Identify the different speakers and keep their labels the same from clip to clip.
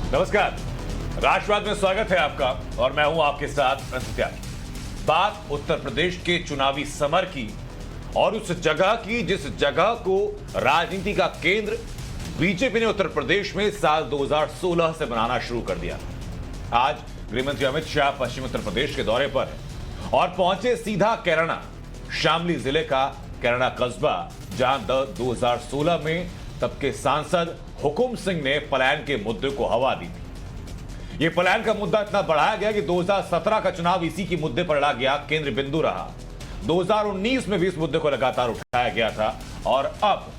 Speaker 1: नमस्कार, राष्ट्रवाद में स्वागत है आपका और मैं हूं आपके साथ अंशु त्यागी। बात उत्तर प्रदेश के चुनावी समर की और उस जगह की जिस जगह को राजनीति का केंद्र बीजेपी ने उत्तर प्रदेश में साल 2016 से बनाना शुरू कर दिया। आज गृहमंत्री अमित शाह पश्चिम उत्तर प्रदेश के दौरे पर है और पहुंचे सीधा कैराना, शामली जिले का कैराना कस्बा, जहां 2016 में तब के सांसद हुकुम सिंह ने पलायन के मुद्दे को हवा दी थी। यह पलायन का मुद्दा इतना बढ़ाया गया कि 2017 का चुनाव इसी की मुद्दे पर लड़ा गया, केंद्र बिंदु रहा। 2019 में भी इस मुद्दे को लगातार उठाया गया था और अब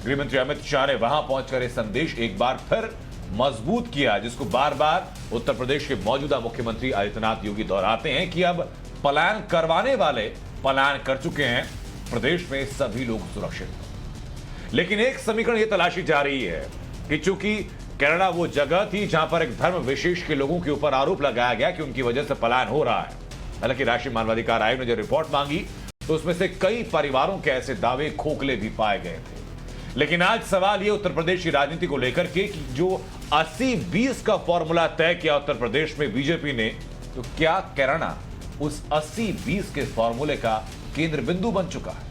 Speaker 1: गृहमंत्री अमित शाह ने वहां पहुंचकर यह संदेश एक बार फिर मजबूत किया, जिसको बार बार उत्तर प्रदेश के मौजूदा मुख्यमंत्री आदित्यनाथ योगी दोहराते हैं कि अब पलायन करवाने वाले पलायन कर चुके हैं, प्रदेश में सभी लोग सुरक्षित हैं। लेकिन एक समीकरण यह तलाशी जा रही है कि चूंकि कैराना वो जगह थी जहां पर एक धर्म विशेष के लोगों के ऊपर आरोप लगाया गया कि उनकी वजह से पलायन हो रहा है। हालांकि राष्ट्रीय मानवाधिकार आयोग ने जो रिपोर्ट मांगी तो उसमें से कई परिवारों के ऐसे दावे खोखले भी पाए गए थे। लेकिन आज सवाल यह उत्तर प्रदेश की राजनीति को लेकर के कि जो 80-20 का फॉर्मूला तय किया उत्तर प्रदेश में बीजेपी ने, तो क्या कैराना उस 80-20 के फॉर्मूले का केंद्र बिंदु बन चुका है?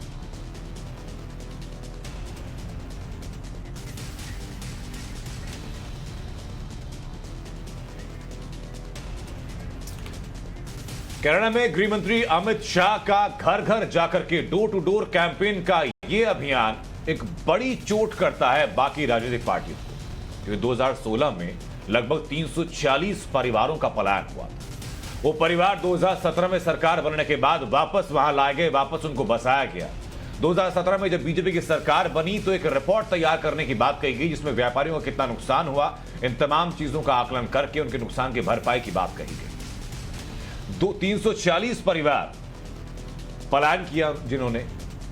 Speaker 1: कैराना में गृहमंत्री अमित शाह का घर घर जाकर के डोर टू डोर कैंपेन का यह अभियान एक बड़ी चोट करता है बाकी राजनीतिक पार्टियों को, क्योंकि 2016 में लगभग 346 परिवारों का पलायन हुआ था। वो परिवार 2017 में सरकार बनने के बाद वापस वहां लाए गए, वापस उनको बसाया गया। 2017 में जब बीजेपी की सरकार बनी तो एक रिपोर्ट तैयार करने की बात कही गई, जिसमें व्यापारियों का कितना नुकसान हुआ, इन तमाम चीजों का आकलन करके उनके नुकसान की भरपाई की बात कही गई। 346 परिवार पलायन किया, जिन्होंने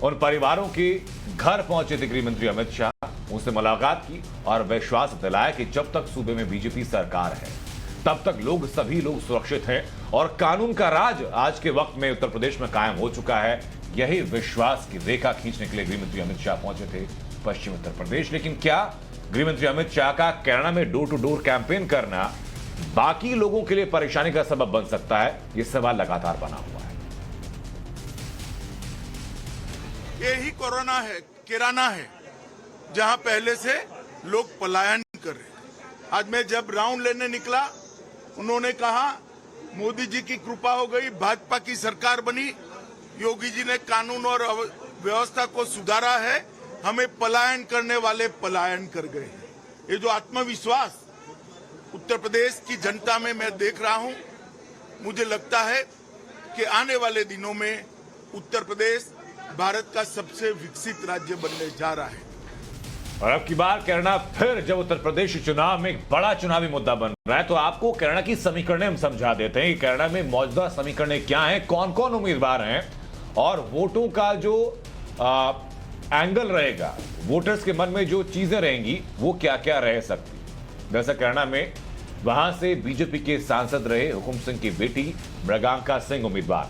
Speaker 1: उन परिवारों के घर पहुंचे थे गृहमंत्री अमित शाह, उनसे मुलाकात की और विश्वास दिलाया कि जब तक सूबे में बीजेपी सरकार है तब तक सभी लोग सुरक्षित हैं और कानून का राज आज के वक्त में उत्तर प्रदेश में कायम हो चुका है। यही विश्वास की रेखा खींचने के लिए गृहमंत्री अमित शाह पहुंचे थे पश्चिम उत्तर प्रदेश। लेकिन क्या गृहमंत्री अमित शाह का कैराना में डोर टू डोर कैंपेन करना बाकी लोगों के लिए परेशानी का सबब बन सकता है? यह सवाल लगातार बना हुआ है।
Speaker 2: यही कोरोना है, किराना है, जहां पहले से लोग पलायन कर रहे हैं। आज मैं जब राउंड लेने निकला, उन्होंने कहा मोदी जी की कृपा हो गई, भाजपा की सरकार बनी, योगी जी ने कानून और व्यवस्था को सुधारा है, हमें पलायन करने वाले पलायन कर गए। ये जो आत्मविश्वास उत्तर प्रदेश की जनता में मैं देख रहा हूं, मुझे लगता है कि आने वाले दिनों में उत्तर प्रदेश भारत का सबसे विकसित राज्य बनने जा रहा है।
Speaker 1: और अब की बार कैराना फिर जब उत्तर प्रदेश चुनाव में एक बड़ा चुनावी मुद्दा बन रहा है, तो आपको कैराना की समीकरणें हम समझा देते हैं कि कैराना में मौजूदा समीकरणें क्या हैं, कौन कौन उम्मीदवार हैं और वोटों का जो एंगल रहेगा, वोटर्स के मन में जो चीजें रहेंगी वो क्या क्या रह सकती। वैसे कैराना में वहां से बीजेपी के सांसद रहे हुकुम सिंह की बेटी मृगांका सिंह उम्मीदवार।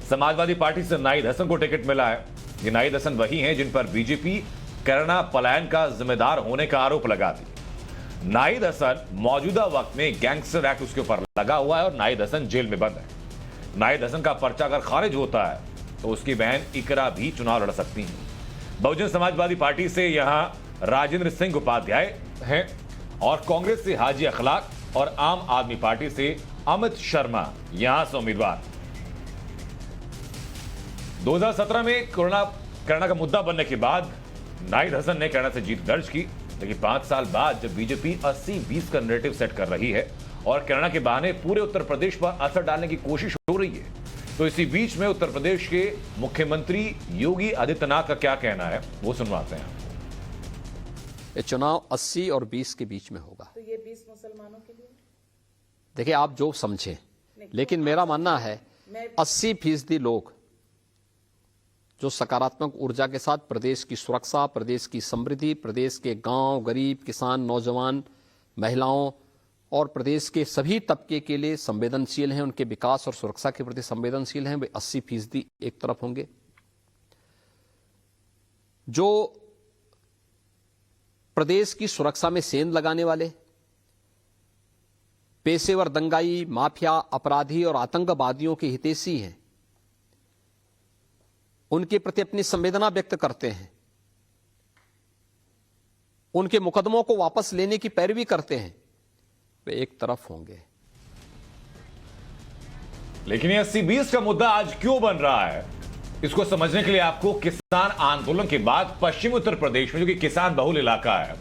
Speaker 1: समाजवादी पार्टी से नाहिद हसन को टिकट मिला है। ये नाहिद हसन वही हैं जिन पर बीजेपी कैराना पलायन का जिम्मेदार होने का आरोप लगाती। नाहिद हसन मौजूदा वक्त में गैंगस्टर एक्ट उसके ऊपर लगा हुआ है और नाहिद हसन जेल में बंद है। नाहिद हसन का पर्चा अगर खारिज होता है तो उसकी बहन इकरा भी चुनाव लड़ सकती है। बहुजन समाजवादी पार्टी से यहां राजेंद्र सिंह उपाध्याय हैं और कांग्रेस से हाजी अखलाक और आम आदमी पार्टी से अमित शर्मा यहां से उम्मीदवार। 2017 में कैराना का मुद्दा बनने के बाद नाहिद हसन ने कैराना से जीत दर्ज की, लेकिन 5 साल बाद जब बीजेपी 80-20 का नैरेटिव सेट कर रही है और कैराना के बहाने पूरे उत्तर प्रदेश पर असर डालने की कोशिश हो रही है, तो इसी बीच में उत्तर प्रदेश के मुख्यमंत्री योगी आदित्यनाथ का क्या कहना है वो सुनवाते हैं।
Speaker 3: ये चुनाव 80 और 20 के बीच में होगा।
Speaker 4: तो ये 20 मुसलमानों के लिए,
Speaker 3: देखिए आप जो समझें, लेकिन मेरा मानना है 80% लोग जो सकारात्मक ऊर्जा के साथ प्रदेश की सुरक्षा, प्रदेश की समृद्धि, प्रदेश के गांव, गरीब, किसान, नौजवान, महिलाओं और प्रदेश के सभी तबके के लिए संवेदनशील हैं, उनके विकास और सुरक्षा के प्रति संवेदनशील हैं, वे 80% एक तरफ होंगे। जो प्रदेश की सुरक्षा में सेंध लगाने वाले, पेशेवर दंगाई, माफिया, अपराधी और आतंकवादियों के हितैषी हैं, उनके प्रति अपनी संवेदना व्यक्त करते हैं, उनके मुकदमों को वापस लेने की पैरवी करते हैं, वे एक तरफ होंगे।
Speaker 1: लेकिन ये 80-20 का मुद्दा आज क्यों बन रहा है, इसको समझने के लिए आपको किसान आंदोलन के बाद पश्चिमी उत्तर प्रदेश में, जो कि किसान बहुल इलाका है,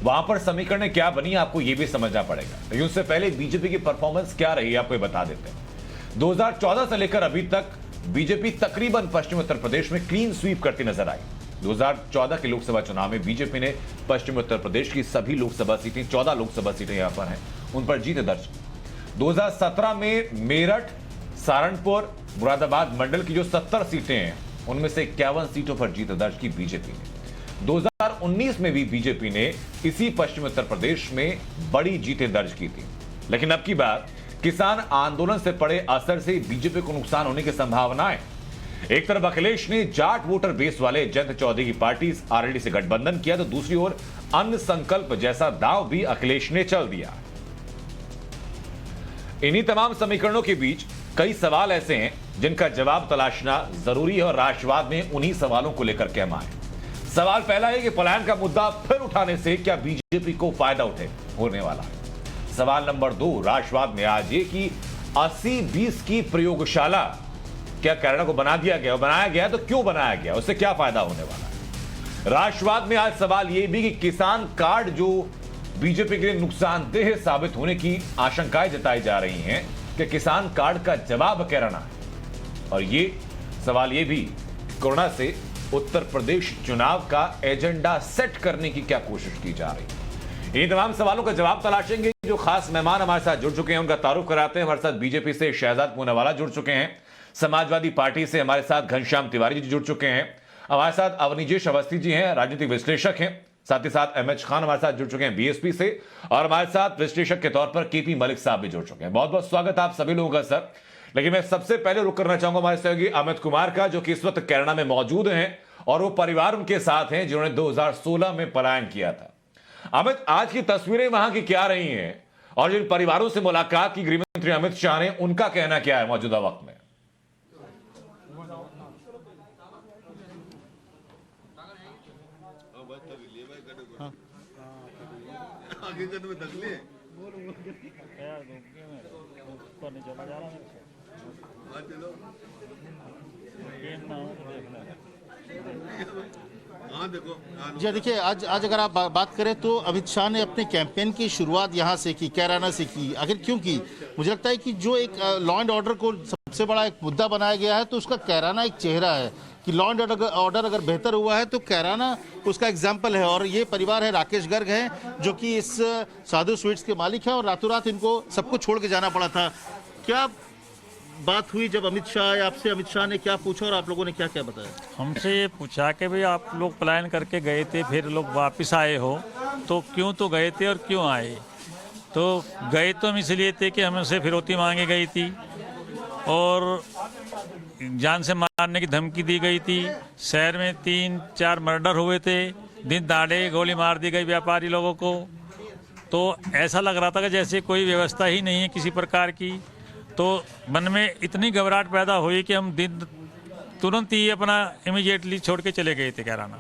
Speaker 1: वहां पर समीकरण क्या बनी, आपको यह भी समझना पड़ेगा। लेकिन उससे पहले बीजेपी की परफॉर्मेंस क्या रही, आपको ये बता देते हैं। 2014 से लेकर अभी तक बीजेपी तकरीबन पश्चिमी उत्तर प्रदेश में क्लीन स्वीप करती नजर आई। 2014 के लोकसभा चुनाव में बीजेपी ने पश्चिमी उत्तर प्रदेश की सभी लोकसभा सीटें, 14 लोकसभा सीटें यहां पर हैं, उन पर जीत दर्ज की। 2017 में मेरठ, सहारनपुर, मुरादाबाद मंडल की जो 70 सीटें हैं, उनमें से 51 सीटों पर जीत दर्ज की बीजेपी ने। 2019 में भी बीजेपी ने इसी पश्चिमी उत्तर प्रदेश में बड़ी जीतें दर्ज की थी। लेकिन अब की बात किसान आंदोलन से पड़े असर से बीजेपी को नुकसान होने की संभावना है। एक तरफ अखिलेश ने जाट वोटर बेस वाले जयंत चौधरी की पार्टी आरएलडी से गठबंधन किया, तो दूसरी ओर अन्य संकल्प जैसा दांव भी अखिलेश ने चल दिया। इन्हीं तमाम समीकरणों के बीच कई सवाल ऐसे हैं जिनका जवाब तलाशना जरूरी है और राष्ट्रवाद में उन्हीं सवालों को लेकर कहमा है। सवाल पहला है कि पलायन का मुद्दा फिर उठाने से क्या बीजेपी को फायदा होने वाला है। सवाल नंबर 2, राष्ट्रवाद में आज ये कि 80-20 की प्रयोगशाला क्या कैराना को बना दिया गया, बनाया गया तो क्यों बनाया गया, उससे क्या फायदा होने वाला है। राष्ट्रवाद में आज सवाल यह भी कि किसान कार्ड जो बीजेपी के लिए नुकसानदेह साबित होने की आशंकाएं जताई जा रही हैं, कि किसान कार्ड का जवाब कैराना है। और ये सवाल ये भी कोरोना से उत्तर प्रदेश चुनाव का एजेंडा सेट करने की क्या कोशिश की जा रही है। इन तमाम सवालों का जवाब तलाशेंगे। जो खास मेहमान हमारे साथ जुड़ चुके हैं उनका तारुफ कराते हैं। हमारे साथ बीजेपी से शहजाद पूनावाला जुड़ चुके हैं, समाजवादी पार्टी से हमारे साथ घनश्याम तिवारी जी जुड़ चुके हैं, हमारे साथ अवनीजेश अवस्थी जी हैं, राजनीतिक विश्लेषक हैं, साथ ही साथ एमएच खान हमारे साथ जुड़ चुके हैं बीएसपी से, और हमारे साथ विश्लेषक के तौर पर केपी मलिक साहब भी जुड़ चुके हैं। बहुत बहुत स्वागत आप सभी लोगों का सर। लेकिन मैं सबसे पहले रुक करना चाहूंगा हमारे सहयोगी अमित कुमार का, जो कि इस वक्त कैराना में मौजूद हैं और वो परिवार उनके साथ हैं जिन्होंने 2016 में पलायन किया था। अमित, आज की तस्वीरें वहां की क्या रही हैं और जिन परिवारों से मुलाकात की गृह मंत्री अमित शाह ने, उनका कहना क्या है मौजूदा वक्त में?
Speaker 5: जी देखिए, आज अगर आप बात करें तो अमित शाह ने अपने कैंपेन की शुरुआत यहाँ से की, कैराना से की। आखिर क्यों की? मुझे लगता है कि जो एक लॉ एंड ऑर्डर को सबसे बड़ा एक मुद्दा बनाया गया है, तो उसका कैराना एक चेहरा है कि लॉ एंड ऑर्डर अगर बेहतर हुआ है तो कैराना उसका एग्जाम्पल है। और ये परिवार है, राकेश गर्ग हैं, जो कि इस साधु स्वीट्स के मालिक हैं, और रातों रात इनको सबको छोड़ के जाना पड़ा था। क्या बात हुई जब अमित शाह आए आपसे? अमित शाह ने क्या पूछा और आप लोगों ने क्या क्या बताया?
Speaker 6: हमसे ये पूछा कि भाई आप लोग पलायन करके गए थे, फिर लोग वापस आए हो, तो क्यों तो गए थे और क्यों आए? तो गए तो हम इसलिए थे कि हमसे फिरौती मांगी गई थी और जान से मारने की धमकी दी गई थी। शहर में 3-4 मर्डर हुए थे, दिन दहाड़े गोली मार दी गई व्यापारी लोगों को। तो ऐसा लग रहा था कि जैसे कोई व्यवस्था ही नहीं है किसी प्रकार की। तो मन में इतनी घबराहट पैदा हुई कि हम तुरंत ही अपना इमीडिएटली छोड़ के चले गए थे कैराना।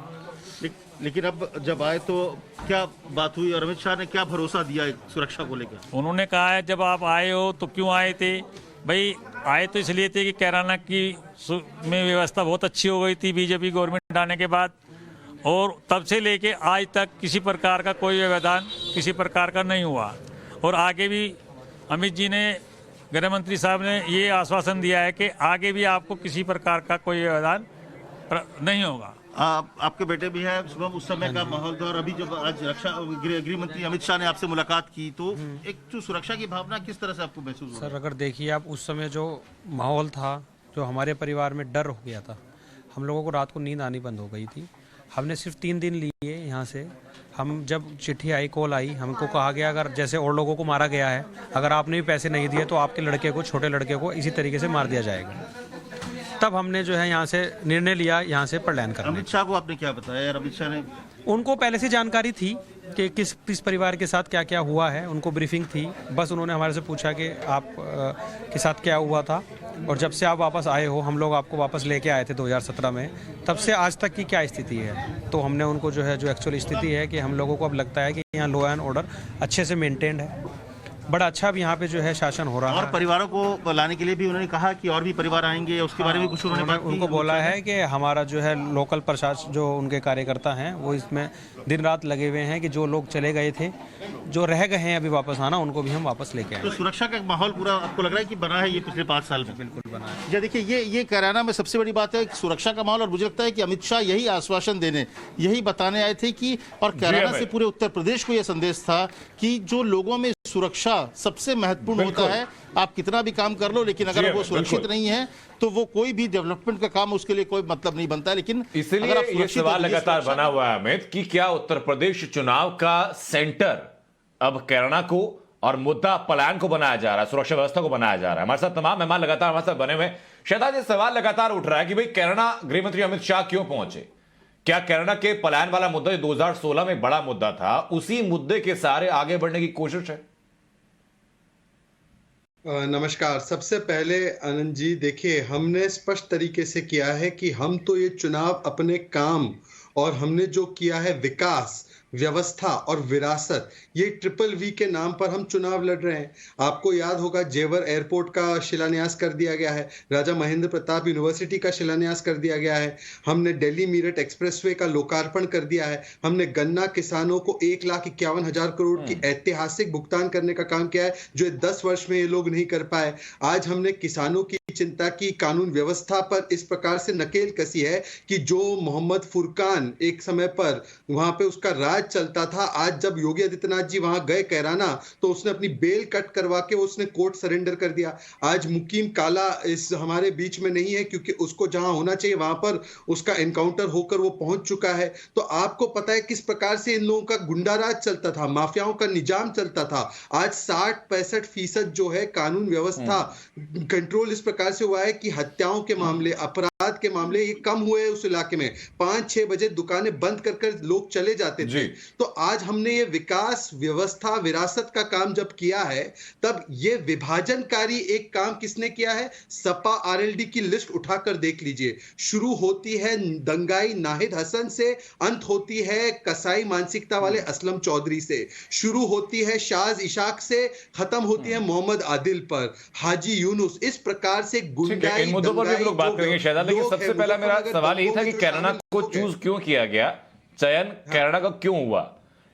Speaker 5: लेकिन अब जब आए तो क्या बात हुई और अमित शाह ने क्या भरोसा दिया सुरक्षा को लेकर?
Speaker 6: उन्होंने कहा है जब आप आए हो तो क्यों आए थे? भाई आए तो इसलिए थे कि कैराना की में व्यवस्था बहुत अच्छी हो गई थी बीजेपी गवर्नमेंट आने के बाद, और तब से लेके आज तक किसी प्रकार का कोई व्यवधान किसी प्रकार का नहीं हुआ। और आगे भी अमित जी ने, गृह मंत्री साहब ने ये आश्वासन दिया है कि आगे भी आपको किसी प्रकार का कोई व्यवधान नहीं होगा।
Speaker 5: आपके बेटे भी हैं शुभम, उस समय का माहौल था, और अभी जब आज गृह मंत्री अमित शाह ने आपसे मुलाकात की तो एक जो सुरक्षा की भावना किस तरह से आपको महसूस हुआ?
Speaker 7: सर अगर देखिए आप, उस समय जो माहौल था, जो हमारे परिवार में डर हो गया था, हम लोगों को रात को नींद आनी बंद हो गई थी। हमने सिर्फ 3 दिन लिए यहाँ से। हम जब चिट्ठी आई, कॉल आई, हमको कहा गया अगर जैसे और लोगों को मारा गया है, अगर आपने भी पैसे नहीं दिए तो आपके लड़के को, छोटे लड़के को इसी तरीके से मार दिया जाएगा। तब हमने जो है यहाँ से निर्णय लिया, यहाँ से पलायन करने।
Speaker 5: अमित शाह को आपने क्या बताया? यार अमित शाह ने
Speaker 7: उनको पहले से जानकारी थी कि किस परिवार के साथ क्या क्या हुआ है, उनको ब्रीफिंग थी। बस उन्होंने हमारे से पूछा कि आप के साथ क्या हुआ था, और जब से आप वापस आए हो, हम लोग आपको वापस लेके आए थे 2017 में, तब से आज तक की क्या स्थिति है। तो हमने उनको जो एक्चुअल स्थिति है कि हम लोगों को अब लगता है कि यहाँ लॉ एंड ऑर्डर अच्छे से मेंटेन्ड है, बड़ा अच्छा अब यहाँ पे शासन हो रहा है।
Speaker 5: और परिवारों को लाने के लिए भी उन्होंने कहा कि और भी परिवार आएंगे, उसके बारे में कुछ उन्होंने
Speaker 7: उनको बोला है कि हमारा लोकल प्रशासन, जो उनके कार्यकर्ता हैं, वो इसमें दिन रात लगे हुए हैं कि जो लोग चले गए थे, जो रह गए हैं अभी वापस आना, उनको भी हम वापस लेके आए।
Speaker 5: तो सुरक्षा का माहौल पूरा आपको लग रहा है कि बना है ये पिछले 5 साल में?
Speaker 7: बिल्कुल बना है।
Speaker 5: या देखिए, ये कैराना में सबसे बड़ी बात है सुरक्षा का माहौल, और मुझे लगता है कि अमित शाह यही आश्वासन देने, यही बताने आए थे कि, और कैराना से पूरे उत्तर प्रदेश को यह संदेश था कि जो लोगों में सुरक्षा सबसे महत्वपूर्ण होता है। आप कितना भी काम कर लो, लेकिन अगर वो सुरक्षित नहीं है तो वो कोई भी डेवलपमेंट का काम उसके लिए कोई मतलब नहीं बनता। लेकिन
Speaker 1: इसलिए ये सवाल लगातार बना हुआ है अमित कि क्या उत्तर प्रदेश चुनाव का सेंटर अब कैराना को और मुद्दा पलायन को बनाया जा रहा है, सुरक्षा व्यवस्था को बनाया जा रहा है। हमारे साथ तमाम मेहमान लगातार हमारे साथ बने हुए। शहजाद, ये सवाल लगातार उठ रहा है कि भाई कैराना गृह मंत्री अमित शाह क्यों पहुंचे? क्या कैराना के पलायन वाला मुद्दा जो 2016 में बड़ा मुद्दा था, उसी मुद्दे के सहारे आगे बढ़ने की कोशिश है?
Speaker 8: नमस्कार। सबसे पहले आनंद जी, देखिए, हमने स्पष्ट तरीके से किया है कि हम तो ये चुनाव अपने काम और हमने जो किया है विकास, व्यवस्था और विरासत, ये ट्रिपल वी के नाम पर हम चुनाव लड़ रहे हैं। आपको याद होगा जेवर एयरपोर्ट का शिलान्यास कर दिया गया है, राजा महेंद्र प्रताप यूनिवर्सिटी का शिलान्यास कर दिया गया है, हमने दिल्ली मीरठ एक्सप्रेसवे का लोकार्पण कर दिया है, हमने गन्ना किसानों को 1,51,000 करोड़ की ऐतिहासिक भुगतान करने का काम किया है, जो 10 वर्ष में ये लोग नहीं कर पाए। आज हमने किसानों की चिंता की कानून व्यवस्था पर इस प्रकार से नकेल कसी है कि जो मोहम्मद फुरकान एक समय पर वहां पे उसका राज चलता था, आज जब योगी आदित्यनाथ जी वहां गए कैराना, तो उसने अपनी बेल कट करवा के उसने कोर्ट सरेंडर कर दिया। आज मुकीम काला इस हमारे बीच में नहीं है, क्योंकि उसको जहां होना चाहिए वहां पर उसका एनकाउंटर होकर वो पहुंच चुका है। तो आपको पता है किस प्रकार से इन लोगों का गुंडाराज चलता था, माफियाओं का निजाम चलता था। आज 60-65% जो है कानून व्यवस्था कंट्रोल इस प्रकार से हुआ है कि हत्याओं के मामले, अपराध के मामले ये कम हुए उस इलाके में। 5-6 बजे दुकानें बंद कर लोग चले जाते थे। तो आज हमने ये विकास, व्यवस्था, विरासत का काम जब किया है, तब ये विभाजनकारी एक काम किसने किया है? सपा आरएलडी की लिस्ट उठाकर देख लीजिए। शुरू होती है दंगाई नाहिद हसन से, अंत होती है कसाई मानसिकता वाले असलम चौधरी से, शुरू होती है शाज इशाक से, खत्म होती है मोहम्मद आदिल पर, हाजी यूनुस। इस प्रकार से गुंडाई,
Speaker 1: इन मुद्दों पर भी हम लोग बात करेंगे शहजाद, लेकिन सबसे पहला मेरा सवाल यही था कि कैराना को चूज क्यों किया गया, चयन कैराना का क्यों हुआ?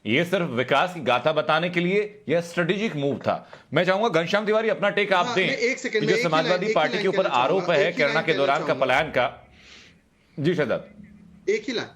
Speaker 1: ये सिर्फ विकास की गाथा बताने के लिए या स्ट्रेटेजिक मूव था? मैं चाहूंगा घनश्याम तिवारी अपना टेक आप दें कि जो समाजवादी पार्टी के ऊपर आरोप है कैराना के दौरान का पलायन का। जी शहजाद,
Speaker 8: एक ही लाइन,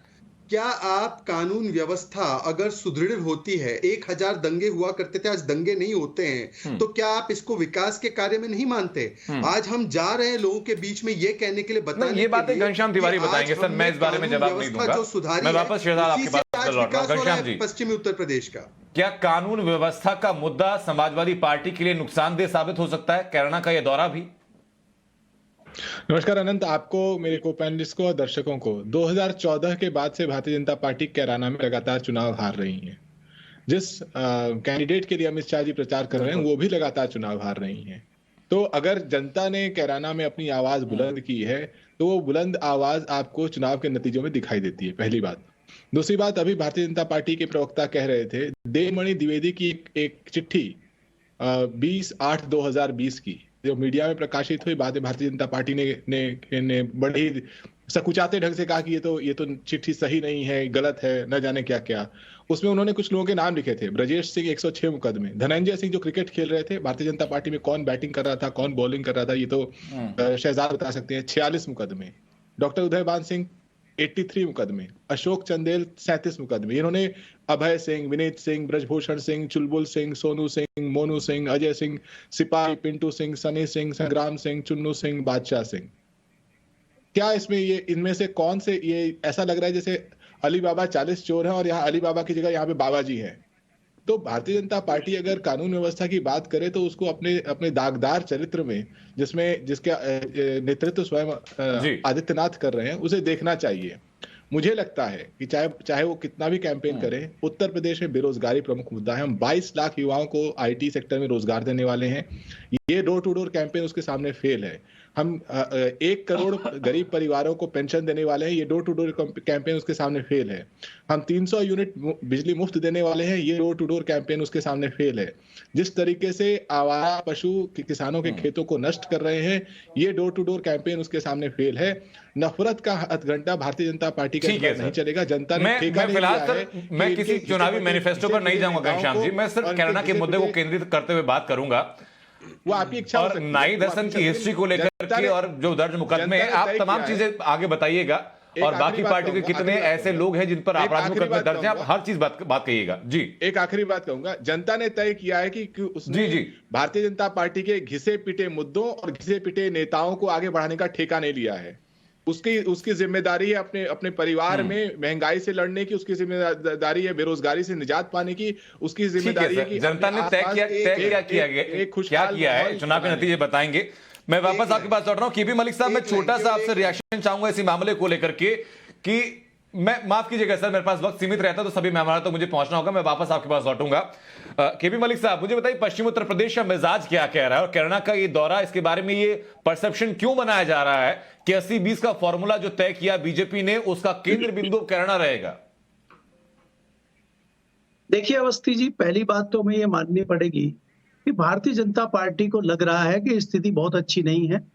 Speaker 8: क्या आप कानून व्यवस्था अगर सुदृढ़ होती है, 1000 दंगे हुआ करते थे, आज दंगे नहीं होते हैं, तो क्या आप इसको विकास के कार्य में नहीं मानते? आज हम जा रहे हैं लोगों के बीच में ये कहने के लिए, बताने
Speaker 1: ये बातें घनश्याम तिवारी बताएंगे सर, मैं इस बारे में जवाब नहीं दूंगा। मैं वापस शहजाद आपके पास लौट रहा हूं। घनश्याम जी,
Speaker 8: पश्चिमी उत्तर प्रदेश का
Speaker 1: क्या कानून व्यवस्था का मुद्दा समाजवादी पार्टी के लिए नुकसानदेह साबित हो सकता है? कैराना का यह दौरा भी।
Speaker 9: नमस्कार अनंत, आपको, मेरे को पैनलिस्ट को और दर्शकों को। 2014 के बाद से भारतीय जनता पार्टी कैराना में लगातार चुनाव हार रही है। जिस कैंडिडेट के लिए अमित शाह जी प्रचार कर रहे हैं वो भी लगातार चुनाव हार रही हैं। तो अगर जनता ने कैराना में अपनी आवाज बुलंद की है तो वो बुलंद आवाज आपको चुनाव के नतीजों में दिखाई देती है, पहली बात। दूसरी बात, अभी भारतीय जनता पार्टी के प्रवक्ता कह रहे थे, देवमणि द्विवेदी की एक चिट्ठी 20/8/2020 की जो मीडिया में प्रकाशित हुई, बाद में भारतीय जनता पार्टी ने बड़ी सकुचाते ढंग से कहा कि ये तो चिट्ठी सही नहीं है, गलत है, न जाने क्या क्या। उसमें उन्होंने कुछ लोगों के नाम लिखे थे। ब्रजेश सिंह 106 मुकदमे, धनंजय सिंह जो क्रिकेट खेल रहे थे भारतीय जनता पार्टी में, कौन बैटिंग कर रहा था, कौन बॉलिंग कर रहा था, ये तो शहजाद बता सकते हैं, 46 मुकदमे। डॉक्टर उदयभान सिंह 83 मुकदमे, अशोक चंदेल 37 मुकदमे। इन्होंने अभय सिंह, विनीत सिंह, ब्रजभूषण सिंह, चुलबुल सिंह, सोनू सिंह, मोनू सिंह, अजय सिंह, सिपाही, पिंटू सिंह, सनी सिंह, संग्राम सिंह, चुन्नू सिंह, बादशाह सिंह। क्या इनमें से कौन से, ये ऐसा लग रहा है जैसे अली बाबा 40 चोर हैं और यहाँ अली बाबा की जगह यहाँ पे बाबा जी हैं। तो भारतीय जनता पार्टी अगर कानून व्यवस्था की बात करे तो उसको अपने दागदार चरित्र में, जिसके नेतृत्व स्वयं आदित्यनाथ कर रहे हैं, उसे देखना चाहिए। मुझे लगता है कि चाहे वो कितना भी कैंपेन करें, उत्तर प्रदेश में बेरोजगारी प्रमुख मुद्दा है। हम 22 लाख युवाओं को आईटी सेक्टर में रोजगार देने वाले हैं। ये डोर टू डोर कैंपेन उसके सामने फेल है। हम 1 करोड़ गरीब परिवारों को पेंशन देने वाले हैं, ये डोर टू डोर कैंपेन उसके सामने फेल है। हम 300 यूनिट बिजली मुफ्त देने वाले हैं, ये डोर टू डोर कैंपेन उसके सामने फेल है। जिस तरीके से आवारा पशु किसानों के खेतों को नष्ट कर रहे हैं, ये डोर टू डोर कैंपेन उसके सामने फेल है। नफरत का हथघंटा भारतीय जनता पार्टी का नहीं चलेगा। जनता ने ठेका नहीं लिया है।
Speaker 1: मैं किसी चुनावी मैनिफेस्टो पर नहीं जाऊंगा घनश्याम जी, मैं सिर्फ कैराना के मुद्दे को केंद्रित करते हुए बात करूंगा।
Speaker 9: वो आपकी इच्छा
Speaker 1: और नाहिद हसन की हिस्ट्री को लेकर के और जो दर्ज मुकदमे हैं, आप तमाम चीजें आगे बताइए और बाकी पार्टी के कितने ऐसे लोग हैं जिन पर आपराधिक मुकदमे दर्ज हैं, आप हर चीज बात कहिएगा जी।
Speaker 9: एक आखिरी बात कहूंगा, जनता ने तय किया है कि उसने भारतीय जनता पार्टी के घिसे पिटे मुद्दों और घिसे पिटे नेताओं को आगे बढ़ाने का ठेका नहीं लिया है। उसकी जिम्मेदारी है अपने परिवार में महंगाई से लड़ने की, उसकी जिम्मेदारी है बेरोजगारी से निजात पाने की, उसकी जिम्मेदारी है कि
Speaker 1: जनता ने तय किया है। चुनाव के नतीजे बताएंगे। मैं वापस आपके पास लौट रहा हूं। केपी मलिक साहब, मैं छोटा सा आपसे रिएक्शन चाहूंगा इसी मामले को लेकर के कि मैं माफ कीजिएगा सर, मेरे पास वक्त सीमित रहता तो सभी मेहमानों तो मुझे पहुंचना होगा। मैं वापस आपके पास लौटूंगा। केपी मलिक साहब, मुझे बताइए पश्चिम उत्तर प्रदेश का मिजाज क्या कह रहा है और कैराना का ये दौरा, इसके बारे में ये परसेप्शन क्यों बनाया जा रहा है कि 80-20 का फॉर्मूला जो तय किया बीजेपी ने, उसका केंद्र बिंदु कैराना रहेगा?
Speaker 10: देखिए अवस्थी जी, पहली बात तो मैं ये माननी पड़ेगी कि भारतीय जनता पार्टी को लग रहा है कि स्थिति बहुत अच्छी नहीं है,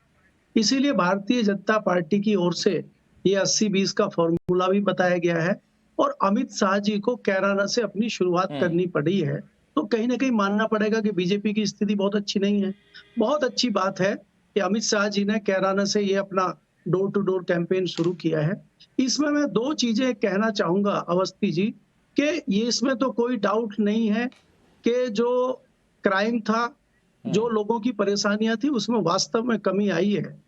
Speaker 10: इसीलिए भारतीय जनता पार्टी की ओर से ये 80-20 का फॉर्मूला भी बताया गया है और अमित शाह जी को कैराना से अपनी शुरुआत करनी पड़ी है। तो कहीं ना कहीं मानना पड़ेगा कि बीजेपी की स्थिति बहुत अच्छी नहीं है। बहुत अच्छी बात है कि अमित शाह जी ने कैराना से ये अपना डोर टू डोर कैंपेन शुरू किया है। इसमें मैं 2 चीजें कहना चाहूंगा अवस्थी जी कि ये इसमें तो कोई डाउट नहीं है कि जो क्राइम था, जो लोगों की परेशानियां थी, उसमें वास्तव में कमी आई है।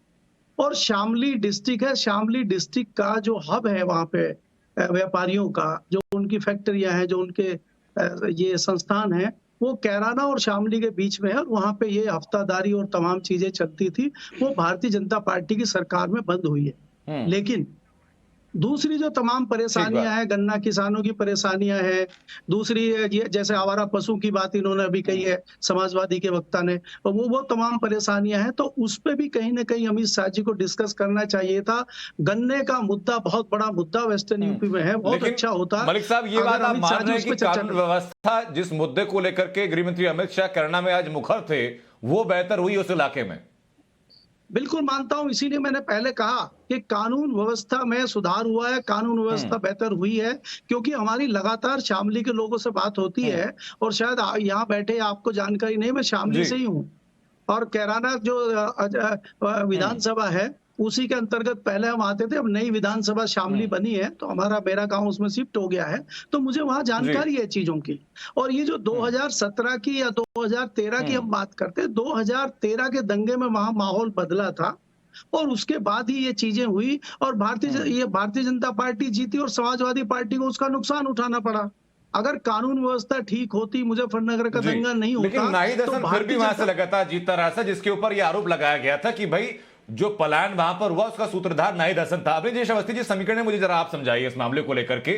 Speaker 10: और शामली डिस्ट्रिक्ट है, शामली डिस्ट्रिक्ट का जो हब है वहां पे व्यापारियों का, जो उनकी फैक्ट्रियां हैं, जो उनके ये संस्थान है, वो कैराना और शामली के बीच में है और वहां पे ये हफ्तादारी और तमाम चीजें चलती थी, वो भारतीय जनता पार्टी की सरकार में बंद हुई है। लेकिन दूसरी जो तमाम परेशानियां हैं, गन्ना किसानों की परेशानियां हैं, दूसरी जैसे आवारा पशु की बात इन्होंने अभी कही है समाजवादी के वक्ता ने, वो तमाम परेशानियां हैं, तो उस पे भी कहीं ना कहीं अमित शाह जी को डिस्कस करना चाहिए था। गन्ने का मुद्दा बहुत बड़ा मुद्दा वेस्टर्न यूपी में है, बहुत अच्छा होता।
Speaker 1: मलिक साहब, ये बात आप मान रहे हैं कि कानून व्यवस्था जिस मुद्दे को लेकर के गृहमंत्री अमित शाह कैराना में आज मुखर थे, वो बेहतर हुई उस इलाके में?
Speaker 10: बिल्कुल मानता हूं, इसीलिए मैंने पहले कहा कि कानून व्यवस्था में सुधार हुआ है, कानून व्यवस्था बेहतर हुई है, क्योंकि हमारी लगातार शामली के लोगों से बात होती है और शायद यहाँ बैठे आपको जानकारी नहीं, मैं शामली से ही हूँ और कैराना जो विधानसभा है उसी के अंतर्गत पहले हम आते थे। अब नई विधानसभा शामली बनी है तो मेरा गांव उसमें शिफ्ट हो गया है, तो मुझे वहां जानकारी है चीजों की। और ये जो 2017 की या 2013 की हम बात करते हैं, 2013 के दंगे में वहां माहौल बदला था और उसके बाद ही ये चीजें हुई और भारतीय जनता पार्टी जीती और समाजवादी पार्टी को उसका नुकसान उठाना पड़ा। अगर कानून व्यवस्था ठीक होती, मुजफ्फरनगर का दंगा नहीं होता,
Speaker 1: लेकिन नाहिद हसन फिर भी वहां से लगातार जीतता रहा था, जिसके ऊपर ये आरोप लगाया गया था कि भाई जो पलायन वहां पर हुआ उसका सूत्रधार नाहिद हसन था। अभी जयेश अवस्थी जी, समीकरण मुझे जरा आप समझाइए इस मामले को लेकर के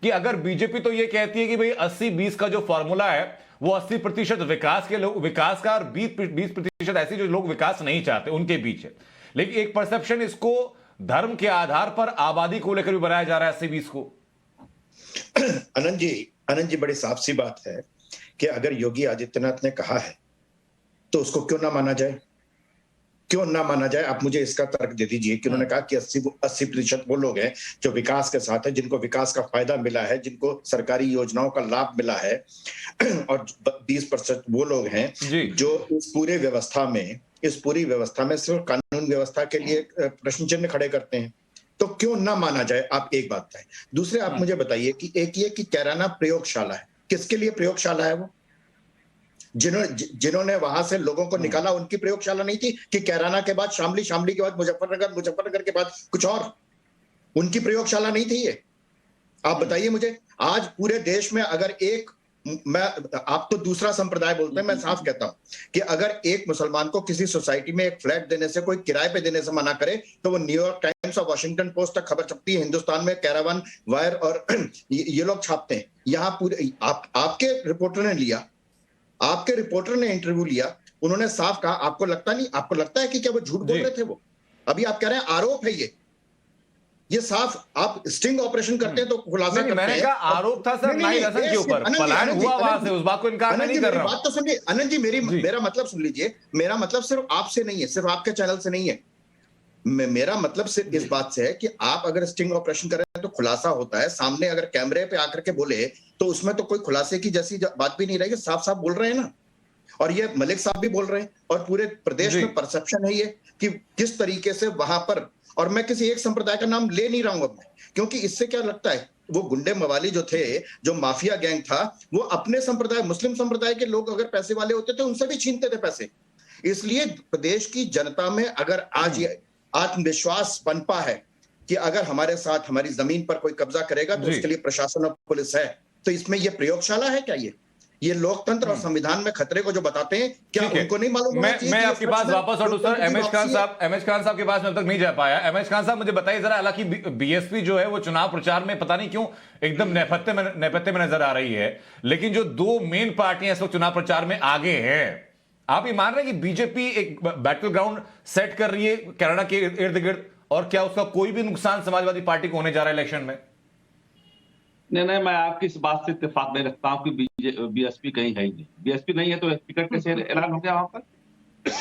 Speaker 1: कि अगर बीजेपी तो ये कहती है कि भाई 80-20 का जो फॉर्मूला है वो 80% विकास के लोग, विकास का, और 20% ऐसे जो लोग विकास नहीं चाहते उनके बीच है, लेकिन एक परसेप्शन इसको धर्म के आधार पर आबादी को लेकर भी बनाया जा रहा है 80-20 को।
Speaker 11: आनंद जी बड़ी साफ सी बात है कि अगर योगी आदित्यनाथ ने कहा है तो उसको क्यों ना माना जाए, क्यों ना माना जाए? आप मुझे इसका तर्क दे दीजिए कि उन्होंने कहा कि 80% वो लोग हैं जो विकास के साथ है, जिनको विकास का फायदा मिला है, जिनको सरकारी योजनाओं का लाभ मिला है, और 20% वो लोग हैं जो इस पूरी व्यवस्था में सिर्फ कानून व्यवस्था के लिए प्रश्न चिन्ह खड़े करते हैं। तो क्यों ना माना जाए? आप एक बात है। दूसरे, आप मुझे बताइए कि एक ये कि कैराना प्रयोगशाला है, किसके लिए प्रयोगशाला है? वो जिन्होंने वहां से लोगों को निकाला उनकी प्रयोगशाला नहीं थी कि कैराना के बाद शामली, शामली के बाद मुजफ्फरनगर के बाद कुछ और? उनकी प्रयोगशाला नहीं थी ये? आप बताइए मुझे। आज पूरे देश में अगर एक मैं, आप तो दूसरा संप्रदाय बोलते हैं, मैं साफ कहता हूं कि अगर एक मुसलमान को किसी सोसाइटी में एक फ्लैट देने से, कोई किराए पे देने से मना करे, तो वो न्यूयॉर्क टाइम्स और वॉशिंगटन पोस्ट तक खबर छपती है, हिंदुस्तान में कैरावन, वायर और ये लोग छापते हैं। यहाँ पूरे आपके रिपोर्टर ने लिया, आपके रिपोर्टर ने इंटरव्यू लिया, उन्होंने साफ कहा, आपको लगता है कि क्या वो झूठ बोल रहे थे? वो अभी आप कह रहे हैं आरोप है, ये साफ आप स्टिंग ऑपरेशन करते हैं तो खुलासा करते हैं।
Speaker 1: मैंने कहा आरोप था सर नाहिद हसन के ऊपर, पलायन हुआ वहां से, उस बात को इनकार नहीं कर रहा हूं।
Speaker 11: बात तो सुनिए आनंद जी, मेरा मतलब सुन लीजिए, मेरा मतलब सिर्फ आपसे नहीं है, सिर्फ आपके चैनल से नहीं है, मेरा मतलब सिर्फ इस बात से है कि आप अगर स्टिंग ऑपरेशन कर रहे हैं तो खुलासा होता है, सामने अगर कैमरे पे आकर के बोले तो उसमें तो कोई खुलासे की जैसी बात भी नहीं रहेगी, साफ साफ बोल रहे हैं ना। और ये मलिक साहब भी बोल रहे हैं, और पूरे प्रदेश में परसेप्शन है ये कि किस तरीके से वहां पर, और मैं किसी एक संप्रदाय का नाम ले नहीं रहा हूं अब मैं, क्योंकि इससे क्या लगता है, वो गुंडे मवाली जो थे, जो माफिया गैंग था, वो अपने संप्रदाय, मुस्लिम संप्रदाय के लोग अगर पैसे वाले होते थे उनसे भी छीनते थे पैसे। इसलिए प्रदेश की जनता में अगर आज ये आत्मविश्वास पनपा है कि अगर हमारे साथ हमारी जमीन पर कोई कब्जा करेगा तो उसके लिए प्रशासन और पुलिस है, तो इसमें ये प्रयोगशाला है क्या? ये लोकतंत्र और संविधान में खतरे को जो बताते हैं, क्या उनको नहीं मालूम?
Speaker 1: मैं आपके पास वापस लौटूं सर। एमएच खान साहब के पास मैं अब तक नहीं जा पाया। एमएच खान साहब मुझे बताइए जरा, हालांकि बीएसपी जो है वो चुनाव प्रचार में पता नहीं क्यों एकदम नेपथ्य में नजर आ रही है, लेकिन जो दो मेन पार्टियां इस वक्त चुनाव प्रचार में आगे हैं, आप ये मान रहे हैं कि बीजेपी एक बैटल ग्राउंड सेट कर रही है कैराना के इर्द गिर्द, और क्या उसका कोई भी नुकसान समाजवादी पार्टी को होने जा रहा है इलेक्शन में?
Speaker 12: नहीं, मैं आपकी इस बात से इत्तेफाक नहीं रखता हूं कि बीएसपी कहीं है ही नहीं। बीएसपी नहीं है तो टिकट कैसे ऐलान हो गया वहां पर?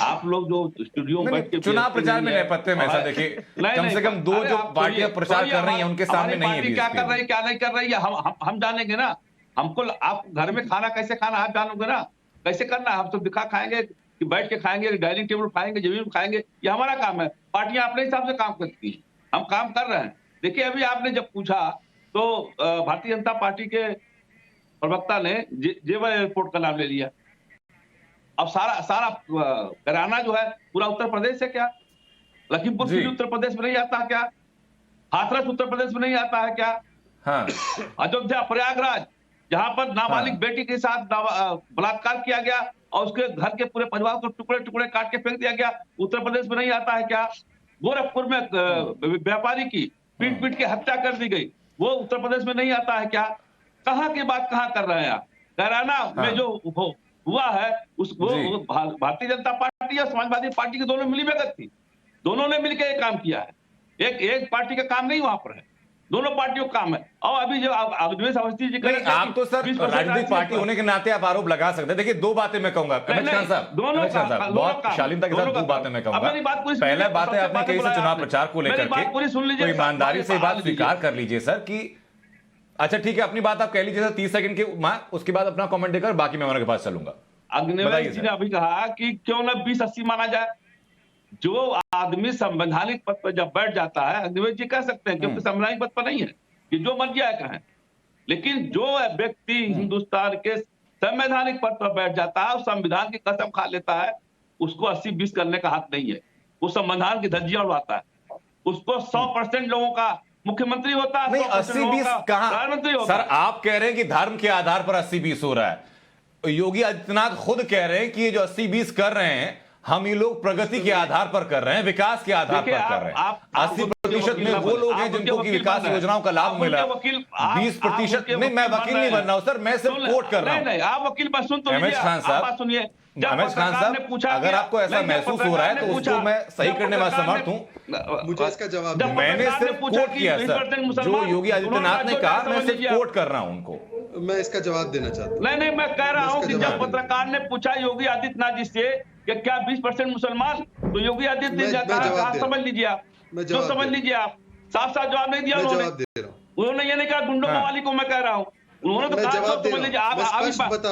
Speaker 12: आप लोग जो स्टूडियो में बैठ के
Speaker 1: चुनाव प्रचार में नेपथ्य में ऐसा देखिए, कम से कम दो जो पार्टियां प्रचार कर रही हैं उनके सामने नहीं है
Speaker 12: क्या कर रही है, क्या नहीं कर रही है, हम जानेंगे ना। हमको आप घर में खाना कैसे खाना आप जानोगे ना, कैसे करना है। हम तो दिखा खाएंगे कि बैठ के खाएंगे, डाइनिंग टेबल खाएंगे, जमीन में खाएंगे, ये हमारा काम है। पार्टियां अपने हिसाब से काम करती है, हम काम कर रहे हैं। देखिए अभी आपने जब पूछा तो भारतीय जनता पार्टी के प्रवक्ता ने जेवर एयरपोर्ट का नाम ले लिया। अब सारा कैराना जो है पूरा उत्तर प्रदेश है क्या? लखीमपुर खीरी उत्तर प्रदेश में नहीं आता है क्या? हाथरस उत्तर प्रदेश में नहीं आता है क्या?
Speaker 1: हाँ।
Speaker 12: अयोध्या, प्रयागराज, जहां पर नाबालिग बेटी के साथ बलात्कार किया गया और उसके घर के पूरे परिवार को टुकड़े टुकड़े काट के फेंक दिया गया, उत्तर प्रदेश में नहीं आता है क्या? गोरखपुर में व्यापारी की पीट पीट के हत्या कर दी गई, वो उत्तर प्रदेश में नहीं आता है क्या? कहाँ की बात कहाँ कर रहे हैं आप? कैराना में जो हुआ है वो भारतीय जनता पार्टी और समाजवादी पार्टी के दोनों मिली भगत थी, दोनों ने मिलकर ये काम किया है। एक पार्टी का काम नहीं वहां पर है, दोनों पार्टियों का काम है। और अभी जो अवधेश अवस्थी जी करें,
Speaker 1: आप तो सर राजनीतिक पार्टी होने के नाते आप आरोप लगा सकते हैं। देखिए दो बातें मैं कहूंगा, एमएच खान साहब बहुत शालीनता के साथ दो बातें मैं कहूंगा। पहला बात है, आपने कही से चुनाव प्रचार को लेकर के तो ईमानदारी से बात स्वीकार कर लीजिए सर कि अच्छा ठीक है, अपनी बात आप कह लीजिए सर 30 सेकंड के, उसके बाद अपना कमेंट देकर बाकी मैं उनके पास चलूंगा।
Speaker 12: अग्निवेश जी ने अभी कहा कि क्यों न 20-80 माना जाए। जो आदमी संवैधानिक पद पर जब बैठ जाता है, अग्निवेश जी कह सकते हैं क्योंकि संवैधानिक पद पर नहीं है कि जो मर्जी आए कहें, लेकिन जो व्यक्ति हिंदुस्तान के संवैधानिक पद पर बैठ जाता है और संविधान की कसम खा लेता है, उसको 80-20 करने का हक नहीं है। वो संविधान की धज्जियां उड़ाता है, उसको 100% लोगों का मुख्यमंत्री होता है।
Speaker 1: नहीं 80-20 कहां सर? आप कह रहे हैं कि धर्म के आधार पर 80-20 हो रहा है। योगी आदित्यनाथ खुद कह रहे हैं कि ये जो 80-20 कर रहे हैं, हम ये लोग प्रगति के आधार पर कर रहे हैं, विकास के आधार पर कर रहे हैं। 80% में वो लोग हैं जिनको की विकास योजनाओं का लाभ मिला, 20% नहीं। मैं वकील नहीं बन रहा हूं सर, मैं सिर्फ कोट कर रहा हूं।
Speaker 12: नहीं, आप वकील पर सुन तो
Speaker 1: एमएच खान साहब, एमएच खान साहब, अगर आपको ऐसा महसूस हो रहा है तो उसको मैं सही करने में असमर्थ हूं।
Speaker 8: मुझे इसका जवाब
Speaker 1: मैंने सिर्फ कोट किया सर, जो योगी आदित्यनाथ ने कहा मैं सिर्फ कोट कर रहा हूं उनको।
Speaker 8: मैं इसका जवाब देना चाहता हूं।
Speaker 12: नहीं, मैं कह रहा हूं कि जब पत्रकार ने पूछा योगी आदित्यनाथ जी से कि क्या 20% मुसलमान, तो योगी आदित्यनाथ कहा समझ लीजिए आप, जो समझ लीजिए आप, साफ साफ जवाब नहीं दिया उन्होंने। ये नहीं कहा गुंडों वाली को, मैं कह रहा हूँ उन्होंने तो कहा समझ लीजिए आप।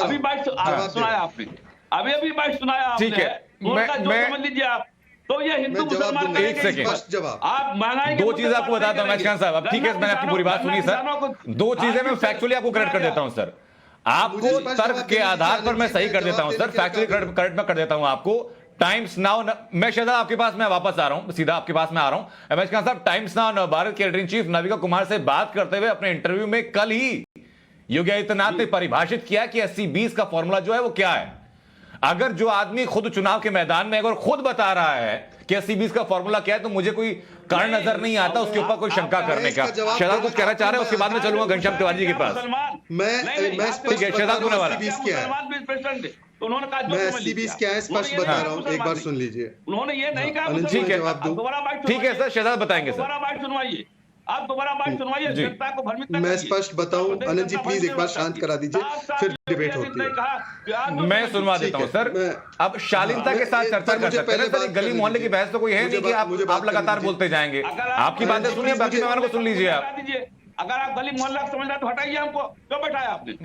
Speaker 12: अभी बाइट सुनाया आपने, अभी बाइट सुनाया आपने, समझ लीजिए आप। तो ये हिंदू मुसलमान
Speaker 1: एक सेकंड
Speaker 12: आप महंगाई,
Speaker 1: दो चीज आपको बताता हूं एमएच खान साहब। अब ठीक है, मैंने आपकी पूरी बात सुनी सर। दो चीजें मैं फैक्चुअली आपको करेक्ट कर देता हूं सर, आपको तर्क के आधार पर मैं सही कर देता हूं सर, फैक्चुअली करेक्ट मैं कर देता हूं आपको। टाइम्स नाउ, मैं शायद आपके पास मैं वापस आ रहा हूं, सीधा आपके पास मैं आ रहा हूं। एमएच खान साहब, टाइम्स नाउ भारत के editor in chief Navika Kumar से बात करते हुए अपने इंटरव्यू में कल ही योगी आदित्यनाथ ने परिभाषित किया कि 80-20 का फॉर्मूला जो है वो क्या है। अगर जो आदमी खुद चुनाव के मैदान में अगर खुद बता रहा है कि 80-20 का फॉर्मूला क्या है, तो मुझे कोई कारण नजर नहीं आता उसके ऊपर कोई शंका करने का। शहजाद कुछ कहना चाह रहे हैं, उसके बाद में चलूंगा घनश्याम तिवारी जी के पास।
Speaker 8: मैं
Speaker 1: ठीक है, शहजाद होने वाला।
Speaker 12: तो उन्होंने कहा
Speaker 8: मैं 80-20 क्या है स्पष्ट बता रहा हूँ, एक बार सुन लीजिए।
Speaker 12: उन्होंने ये नहीं कहा।
Speaker 1: ठीक है,
Speaker 12: आप दोबारा बात
Speaker 1: ठीक है सर, शहजाद बताएंगे सर।
Speaker 12: दोबारा बात सुनवाइए, आप दोबारा बात सुनवाइए, जनता को भ्रमित न
Speaker 8: मैं
Speaker 12: करिए।
Speaker 8: स्पष्ट बताऊं, आनंद जी प्लीज एक बार शांत करा दीजिए, फिर डिबेट होती है।
Speaker 1: मैं सुनवा देता हूं सर। अब शालीनता के साथ चर्चा कर सकते हैं सर। गली मोहल्ले की बहस तो कोई है नहीं कि आप लगातार बोलते जाएंगे। आपकी बातें सुनिए, बाकी मेहमानों को सुन लीजिए आप।
Speaker 12: अगर आप गली मोहल्ला समझ रहे तो हटाइए हमको, क्यों बैठाया आपने?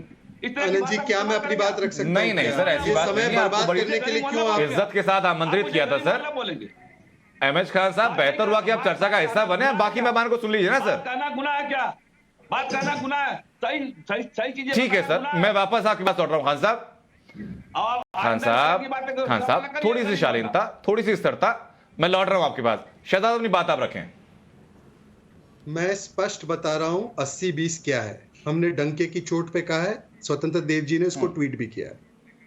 Speaker 8: आनंद जी क्या मैं अपनी बात रख सकता हूं?
Speaker 1: नहीं नहीं सर, ऐसी बात
Speaker 8: समय
Speaker 1: नहीं।
Speaker 8: बर्बाद करने के लिए क्यों आप
Speaker 1: इज्जत के साथ आमंत्रित किया था सर।
Speaker 12: बोलेंगे
Speaker 1: एमएच खान साहब, बेहतर हुआ कि आप चर्चा का हिस्सा बने, बाकी मेहमान को सुन लीजिए ना सर।
Speaker 12: कहना गुनाह है क्या? बात करना गुनाह है? सही चीजें।
Speaker 1: ठीक है सर, मैं वापस आपकी बात लौट रहा हूँ। खान साहब थोड़ी सी शालीनता, थोड़ी सी स्थिरता, मैं लौट रहा हूँ आपके पास। शहजाद अपनी बात आप रखें।
Speaker 8: मैं स्पष्ट बता रहा हूं 80-20 क्या है। हमने डंके की चोट पे कहा है, स्वतंत्र देव जी ने इसको ट्वीट भी किया है।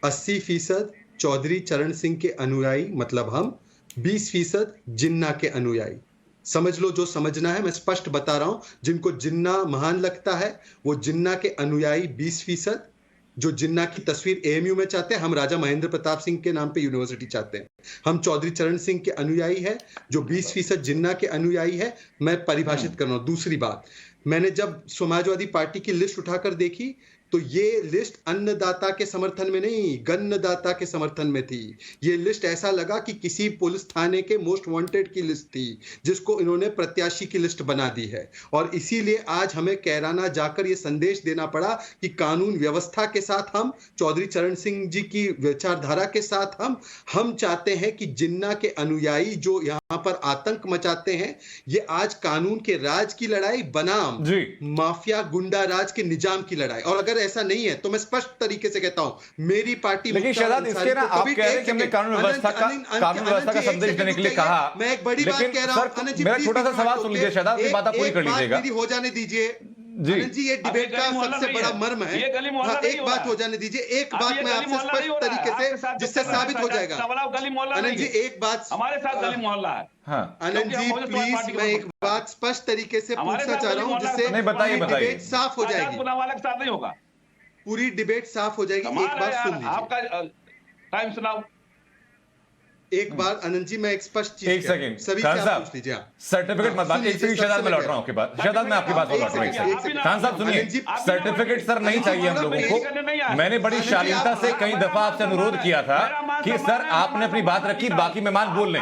Speaker 8: 80% चौधरी चरण सिंह के अनुयायी, मतलब हम, 20% जिन्ना के अनुयायी। समझ लो जो समझना है, मैं स्पष्ट बता रहा हूं। जिनको जिन्ना महान लगता है वो जिन्ना के अनुयायी 20%, जो जिन्ना की तस्वीर एएमयू में चाहते हैं, हम राजा महेंद्र प्रताप सिंह के नाम पे यूनिवर्सिटी चाहते हैं। हम चौधरी चरण सिंह के अनुयायी है, जो 20% जिन्ना के अनुयायी है। मैं परिभाषित कर रहा हूं। दूसरी बात, मैंने जब समाजवादी पार्टी की लिस्ट उठाकर देखी तो ये लिस्ट अन्नदाता के समर्थन में नहीं, गन्नदाता के समर्थन में थी। ये लिस्ट ऐसा लगा कि किसी पुलिस थाने के मोस्ट वांटेड की लिस्ट थी, जिसको इन्होंने प्रत्याशी की लिस्ट बना दी है। और इसीलिए आज हमें कैराना जाकर ये संदेश देना पड़ा कि कानून व्यवस्था के साथ हम, चौधरी चरण सिंह जी की विचारधारा के साथ हम चाहते हैं कि जिन्ना के अनुयायी जो यहाँ पर आतंक मचाते हैं, ये आज कानून के राज की लड़ाई बनाम माफिया गुंडा राज के निजाम की लड़ाई। और अगर ऐसा नहीं है तो मैं स्पष्ट तरीके से कहता हूं, मेरी पार्टी।
Speaker 1: लेकिन शहजाद, इसके ना आप कह रहे हैं कि हमने कानून व्यवस्था का संदेश देने के लिए कहा।
Speaker 8: मैं एक बड़ी बात कह रहा हूं,
Speaker 1: मेरा छोटा सा सवाल सुन लीजिए शहजाद, अपनी बात आप पूरी कर लीजिएगा।
Speaker 8: हो जाने दीजिए आनंद जी, ये डिबेट का सबसे बड़ा मर्म है। हाँ, एक बात हो जाने दीजिए। एक बात मैं आपसे स्पष्ट तरीके से, जिससे साबित हो जाएगा। आनंद जी एक बात,
Speaker 12: हमारे साथ गली मोहल्ला है।
Speaker 8: आनंद जी प्लीज, मैं एक बात स्पष्ट तरीके से पूछना चाह रहा हूँ, जिससे
Speaker 1: डिबेट
Speaker 8: साफ हो जाएगी।
Speaker 12: वाले के साथ नहीं होगा,
Speaker 8: पूरी डिबेट साफ हो जाएगी। एक बार सुन लीजिए,
Speaker 12: आपका टाइम सुनाओ।
Speaker 8: एक बार आनंद जी, मैं एक स्पष्ट चीज,
Speaker 1: एक सेकंड
Speaker 8: सभी से आप पूछ लीजिए।
Speaker 1: सर्टिफिकेट मत बात, एक सेकंड शहजाद, मैं लौट रहा हूं आपके पास। शहजाद मैं आपकी बात लौट रहा हूं। खान साहब सुनिए, सर्टिफिकेट सर नहीं चाहिए हम लोगों को। मैंने बड़ी शालीनता से कई दफा आपसे अनुरोध किया था कि सर आपने अपनी बात रखी, बाकी मेहमान बोल लें।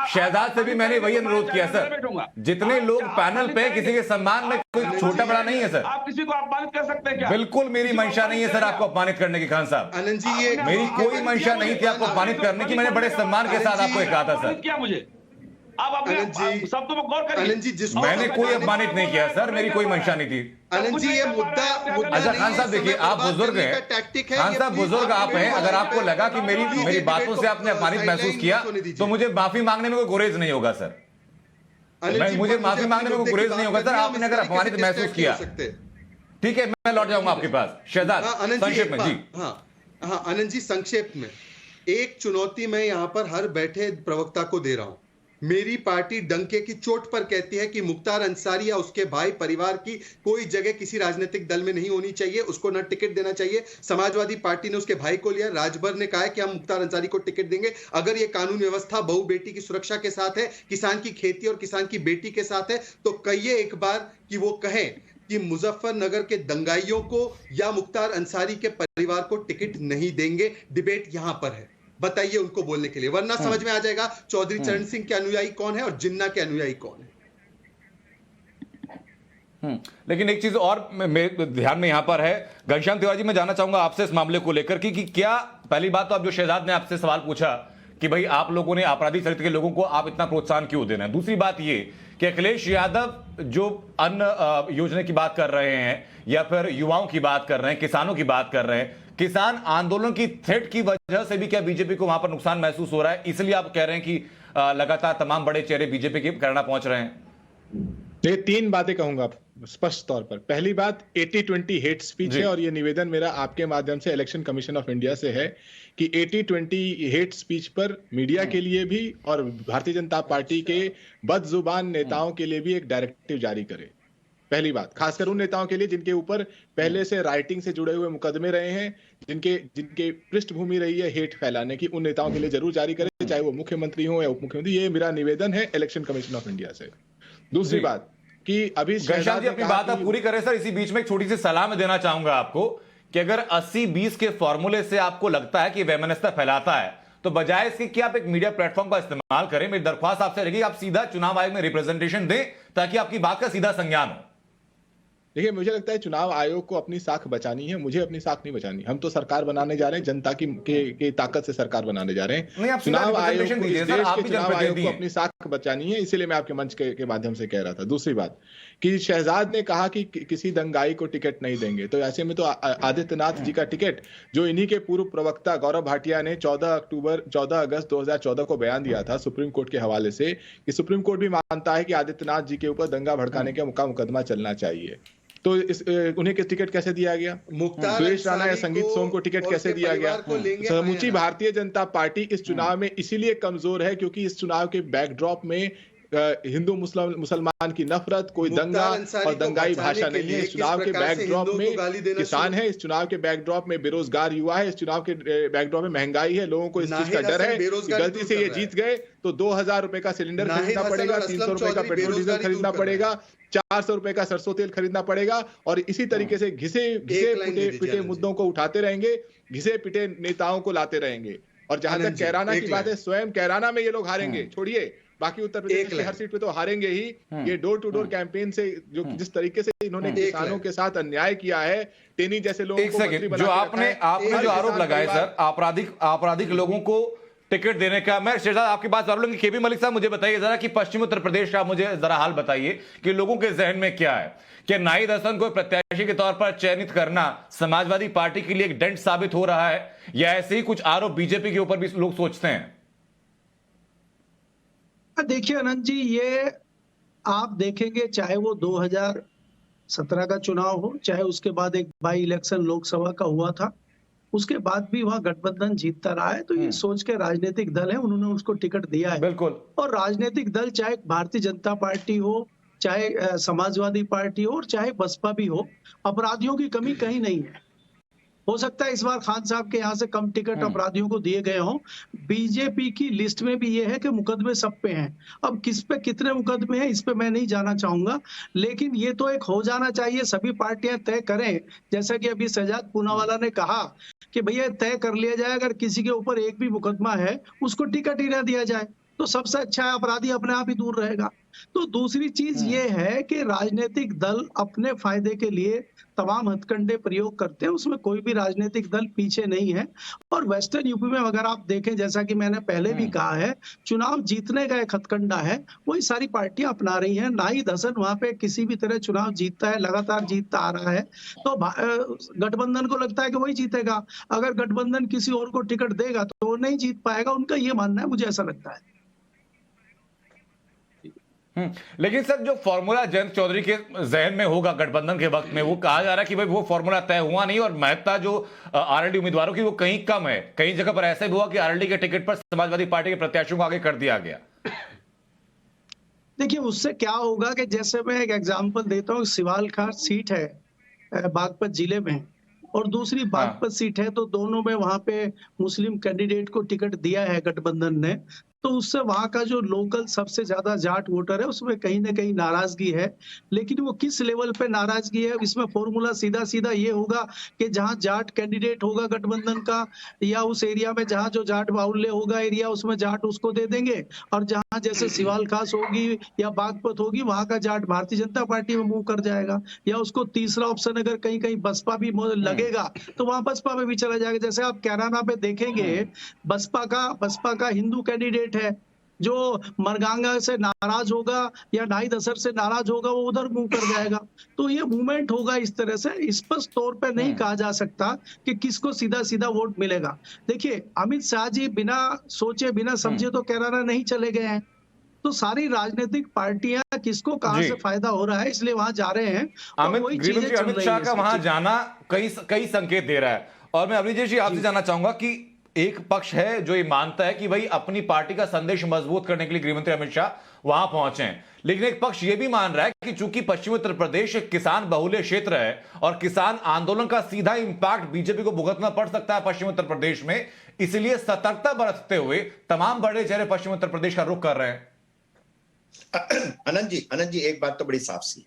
Speaker 1: शहजाद से भी मैंने वही अनुरोध किया सर। जितने लोग पैनल पे, किसी के सम्मान में कोई छोटा बड़ा नहीं है सर।
Speaker 12: आप किसी को अपमानित कर सकते हैं क्या?
Speaker 1: बिल्कुल मेरी मंशा नहीं है सर आपको अपमानित करने की। खान साहब,
Speaker 8: आनंद जी, ये
Speaker 1: मेरी कोई मंशा नहीं थी आपको अपमानित करने की। मैंने बड़े सम्मान के साथ आपको कहा था सर।
Speaker 12: क्या मुझे आप अपने शब्दों पर गौर करिए।
Speaker 8: आनंद जी,
Speaker 1: मैंने कोई अपमानित नहीं किया सर, मेरी कोई मंशा नहीं थी।
Speaker 8: आनंद जी, ये मुद्दा
Speaker 1: अच्छा खान साहब देखिए, आप बुजुर्ग हैं, खान साहब बुजुर्ग आप हैं। अगर आपको लगा कि मेरी बातों से आपने अपमानित महसूस किया तो मुझे माफी मांगने में कोई गुरेज नहीं होगा सर। मुझे माफी मांगने में कोई गुरेज नहीं होगा सर। आपने अगर अपमानित महसूस किया, ठीक है, मैं लौट जाऊंगा आपके पास। शहजाद संक्षेप में जी।
Speaker 8: हाँ आनंद जी, संक्षेप में एक चुनौती मैं यहाँ पर हर बैठे प्रवक्ता को दे रहा हूं। मेरी पार्टी डंके की चोट पर कहती है कि मुख्तार अंसारी या उसके भाई परिवार की कोई जगह किसी राजनीतिक दल में नहीं होनी चाहिए, उसको न टिकट देना चाहिए। समाजवादी पार्टी ने उसके भाई को लिया, राजभर ने कहा है कि हम मुख्तार अंसारी को टिकट देंगे अगर ये कानून व्यवस्था बहु बेटी की सुरक्षा के साथ है, किसान की खेती और किसान की बेटी के साथ है। तो कहिए एक बार कि वो कहें कि मुजफ्फरनगर के दंगाइयों को या मुख्तार अंसारी के परिवार को टिकट नहीं देंगे। डिबेट यहां पर है, बताइए उनको बोलने के लिए, वरना समझ में आ जाएगा चौधरी चरण सिंह के अनुयायी कौन है और जिन्ना के अनुयायी कौन है।
Speaker 1: लेकिन एक चीज और ध्यान में यहां पर है, घनश्याम तिवारी जी, मैं जानना चाहूंगा आपसे इस मामले को लेकर कि क्या, पहली बात तो अब जो शहजाद ने आपसे सवाल पूछा कि भाई आप लोगों ने आपराधिक चरित्र के लोगों को आप इतना प्रोत्साहन क्यों देना है। दूसरी बात ये कि अखिलेश यादव जो अन्न योजना की बात कर रहे हैं या फिर युवाओं की बात कर रहे हैं, किसानों की बात कर रहे हैं, किसान आंदोलन की थ्रेट की वजह से भी क्या बीजेपी को वहां पर नुकसान महसूस हो रहा है, इसलिए आप कह रहे हैं कि लगातार तमाम बड़े चेहरे बीजेपी के करना पहुंच रहे हैं?
Speaker 9: ये तीन बातें कहूंगा स्पष्ट तौर पर। पहली बात 80-20 हेट स्पीच है, और ये निवेदन मेरा आपके माध्यम से इलेक्शन कमीशन ऑफ इंडिया से है कि 80-20 हेट स्पीच पर मीडिया के लिए भी और भारतीय जनता पार्टी के बदजुबान नेताओं के लिए भी एक डायरेक्टिव जारी करे। पहली बात, खासकर उन नेताओं के लिए जिनके ऊपर पहले से राइटिंग से जुड़े हुए मुकदमे रहे हैं, जिनके पृष्ठभूमि रही है हेट फैलाने की, उन नेताओं के लिए जरूर जारी करें, चाहे वो मुख्यमंत्री हो या उप मुख्यमंत्री। ये मेरा निवेदन है इलेक्शन कमीशन ऑफ इंडिया से। दूसरी बात कि अभी
Speaker 1: घनश्याम जी अपनी बात आप पूरी करें सर। इसी बीच में एक छोटी सी सलाह मैं देना चाहूंगा आपको कि अगर 80-20 के फॉर्मूले से आपको लगता है कि वैमनस्यता फैलाता है, तो बजाय इसके कि आप एक मीडिया प्लेटफॉर्म का इस्तेमाल करें, मेरी दरख्वास्त आपसे रहेगी आप सीधा चुनाव आयोग में रिप्रेजेंटेशन दें, ताकि आपकी बात का सीधा संज्ञान हो।
Speaker 9: देखिए, मुझे लगता है चुनाव आयोग को अपनी साख बचानी है, मुझे अपनी साख नहीं बचानी। हम तो सरकार बनाने जा रहे हैं, जनता की ताकत से सरकार बनाने जा रहे हैं। चुनाव आयोग को, इस देश के चुनाव आयोग को अपनी साख बचानी है, इसीलिए मैं आपके मंच के माध्यम से कह रहा था। दूसरी बात कि शहजाद ने कहा कि किसी दंगाई को टिकट नहीं देंगे, तो ऐसे में तो आदित्यनाथ जी का टिकट, जो इन्हीं के पूर्व प्रवक्ता गौरव भाटिया ने 14 अगस्त 2014 को बयान दिया था सुप्रीम कोर्ट के हवाले से, कि सुप्रीम कोर्ट भी मानता है कि आदित्यनाथ जी के ऊपर दंगा भड़काने का मुकदमा चलना चाहिए, तो उन्हें टिकट कैसे दिया गया? सुरेश राणा या संगीत सोम को टिकट कैसे दिया गया? समूची भारतीय जनता पार्टी इस चुनाव में इसीलिए कमजोर है क्योंकि इस चुनाव के बैकड्रॉप में हिंदू मुसलमान की नफरत, कोई दंगा और दंगाई भाषा नहीं है। इस चुनाव के बैकड्रॉप में किसान है, इस चुनाव के बैकड्रॉप में बेरोजगार युवा है, इस चुनाव के बैकड्रॉप में महंगाई है, लोगों को इस चीज का डर है कि गलती से ये जीत गए तो 2000 रुपए का सिलेंडर खरीदना पड़ेगा, 300 रुपए का पेट्रोल डीजल खरीदना पड़ेगा, 400 रुपए का सरसों तेल खरीदना पड़ेगा, और इसी तरीके से घिसे पिटे मुद्दों को उठाते रहेंगे, घिसे पिटे नेताओं को लाते रहेंगे। और जहां तक कैराना की बात है, स्वयं कैराना में ये लोग हारेंगे, छोड़िए बाकी उत्तर प्रदेश की हर सीट पे तो हारेंगे ही। ये डोर टू डोर कैंपेन से जो जिस तरीके से इन्होंने किसानों के साथ अन्याय किया है, टेनी जैसे लोगों को मंत्री बना के रखा है।
Speaker 1: आपने जो आरोप लगाए सर आपराधिक लोगों को टिकट देने का, मैं शहजाद आपकी बात जरूर लूंगी। केबी मलिक साहब मुझे बताइए जरा कि पश्चिम उत्तर प्रदेश का मुझे जरा हाल बताइए कि लोगों के जहन में क्या है कि नाहिद हसन को प्रत्याशी के तौर पर चयनित करना समाजवादी पार्टी के लिए एक डेंट साबित हो रहा है, या ऐसे ही कुछ आरोप बीजेपी के ऊपर भी लोग सोचते हैं?
Speaker 10: देखिए अनंत जी, ये आप देखेंगे चाहे वो 2017 का चुनाव हो, चाहे उसके बाद एक बाई इलेक्शन लोकसभा का हुआ था, उसके बाद भी वहां गठबंधन जीतता रहा है। तो ये सोच के राजनीतिक दल है, उन्होंने उसको टिकट दिया है।
Speaker 1: बिल्कुल।
Speaker 10: और राजनीतिक दल चाहे भारतीय जनता पार्टी हो, चाहे समाजवादी पार्टी हो, और चाहे बसपा भी हो, अपराधियों की कमी कहीं नहीं है। हो सकता है इस बार खान साहब के यहाँ से कम टिकट अपराधियों को दिए गए हों। बीजेपी की लिस्ट में भी ये है कि मुकदमे सब पे हैं। अब किस पे कितने मुकदमे हैं इस पे मैं नहीं जाना चाहूंगा, लेकिन ये तो एक हो जाना चाहिए, सभी पार्टियां तय करें। जैसा कि अभी शहजाद पूनावाला ने कहा कि भैया तय कर लिया जाए, अगर किसी के ऊपर एक भी मुकदमा है उसको टिकट ही ना दिया जाए, तो सबसे अच्छा है, अपराधी अपने आप ही दूर रहेगा। तो दूसरी चीज ये है कि राजनीतिक दल अपने फायदे के लिए तमाम हथकंडे प्रयोग करते हैं, उसमें कोई भी राजनीतिक दल पीछे नहीं है। और वेस्टर्न यूपी में अगर आप देखें, जैसा कि मैंने पहले भी कहा है, चुनाव जीतने का एक हथकंडा है, वही सारी पार्टियां अपना रही हैं। नाहिद हसन वहां पे किसी भी तरह चुनाव जीतता है, लगातार जीतता आ रहा है, तो गठबंधन को लगता है कि वही जीतेगा। अगर गठबंधन किसी और को टिकट देगा तो वो नहीं जीत पाएगा, उनका ये मानना है, मुझे ऐसा लगता है।
Speaker 1: लेकिन सर जो फॉर्मूला जयंत चौधरी के जहन में होगा गठबंधन के वक्त में, वो कहा जा रहा है कि भाई वो फॉर्मूला तय हुआ नहीं, और महत्ता जो आरएलडी उम्मीदवारों की वो कहीं कम है। कई जगह पर ऐसा भी हुआ कि आरएलडी के टिकट पर समाजवादी पार्टी के प्रत्याशियों को आगे कर दिया गया।
Speaker 10: देखिए उससे क्या होगा कि जैसे मैं एक एग्जांपल देता हूँ, सिवाल का सीट है बागपत जिले में, और दूसरी बागपत सीट है, तो दोनों में वहां पे मुस्लिम कैंडिडेट को टिकट दिया है गठबंधन ने। तो उससे वहां का जो लोकल सबसे ज्यादा जाट वोटर है उसमें कहीं ना कहीं नाराजगी है। लेकिन वो किस लेवल पे नाराजगी है, इसमें फॉर्मूला सीधा सीधा ये होगा कि जहां जाट कैंडिडेट होगा गठबंधन का, या उस एरिया में जहां जो जाट बाहुल्य होगा एरिया, उसमें जाट उसको दे देंगे, और जहां जैसे सिवाल खास होगी या बागपत होगी वहां का जाट भारतीय जनता पार्टी में मूव कर जाएगा। या उसको तीसरा ऑप्शन अगर कहीं कहीं बसपा भी लगेगा तो वहां बसपा में भी चला जाएगा। जैसे आप कैराना पे देखेंगे, बसपा का हिंदू कैंडिडेट है, जो मरगांगा से नाराज होगा या नाहिद असर से नाराज होगा, वो उधर मूव कर जाएगा। तो ये मूवमेंट होगा इस तरह से, स्पष्ट तौर पे नहीं कहा जा सकता कि किसको सीधा सीधा वोट मिलेगा। देखिए अमित शाह जी बिना सोचे बिना समझे तो कैराना नहीं चले गए हैं, तो सारी राजनीतिक पार्टियां किसको कहां
Speaker 1: जी।
Speaker 10: से फायदा हो रहा है इसलिए वहां जा रहे हैं और वही चीजें
Speaker 1: गृहमंत्री
Speaker 10: चल
Speaker 1: अमित
Speaker 10: रही
Speaker 1: शाह
Speaker 10: हैं
Speaker 1: का
Speaker 10: इसमें।
Speaker 1: वहां जाना कई संकेत दे रहा है। और मैं अभिजीत जी आपसे जानना चाहूंगा कि एक पक्ष है जो ये मानता है कि भाई अपनी पार्टी का संदेश मजबूत करने के लिए गृहमंत्री अमित शाह वहां पहुंचे हैं, लेकिन एक पक्ष ये भी मान रहा है कि चूंकि पश्चिमी उत्तर प्रदेश एक किसान बहुल्य क्षेत्र है और किसान आंदोलन का सीधा इंपैक्ट बीजेपी को भुगतना पड़ सकता है पश्चिमी उत्तर प्रदेश में, इसलिए सतर्कता बरतते हुए तमाम बड़े चेहरे पश्चिमी उत्तर प्रदेश का रुख कर रहे हैं।
Speaker 11: आनंद जी एक बात तो बड़ी साफ सी,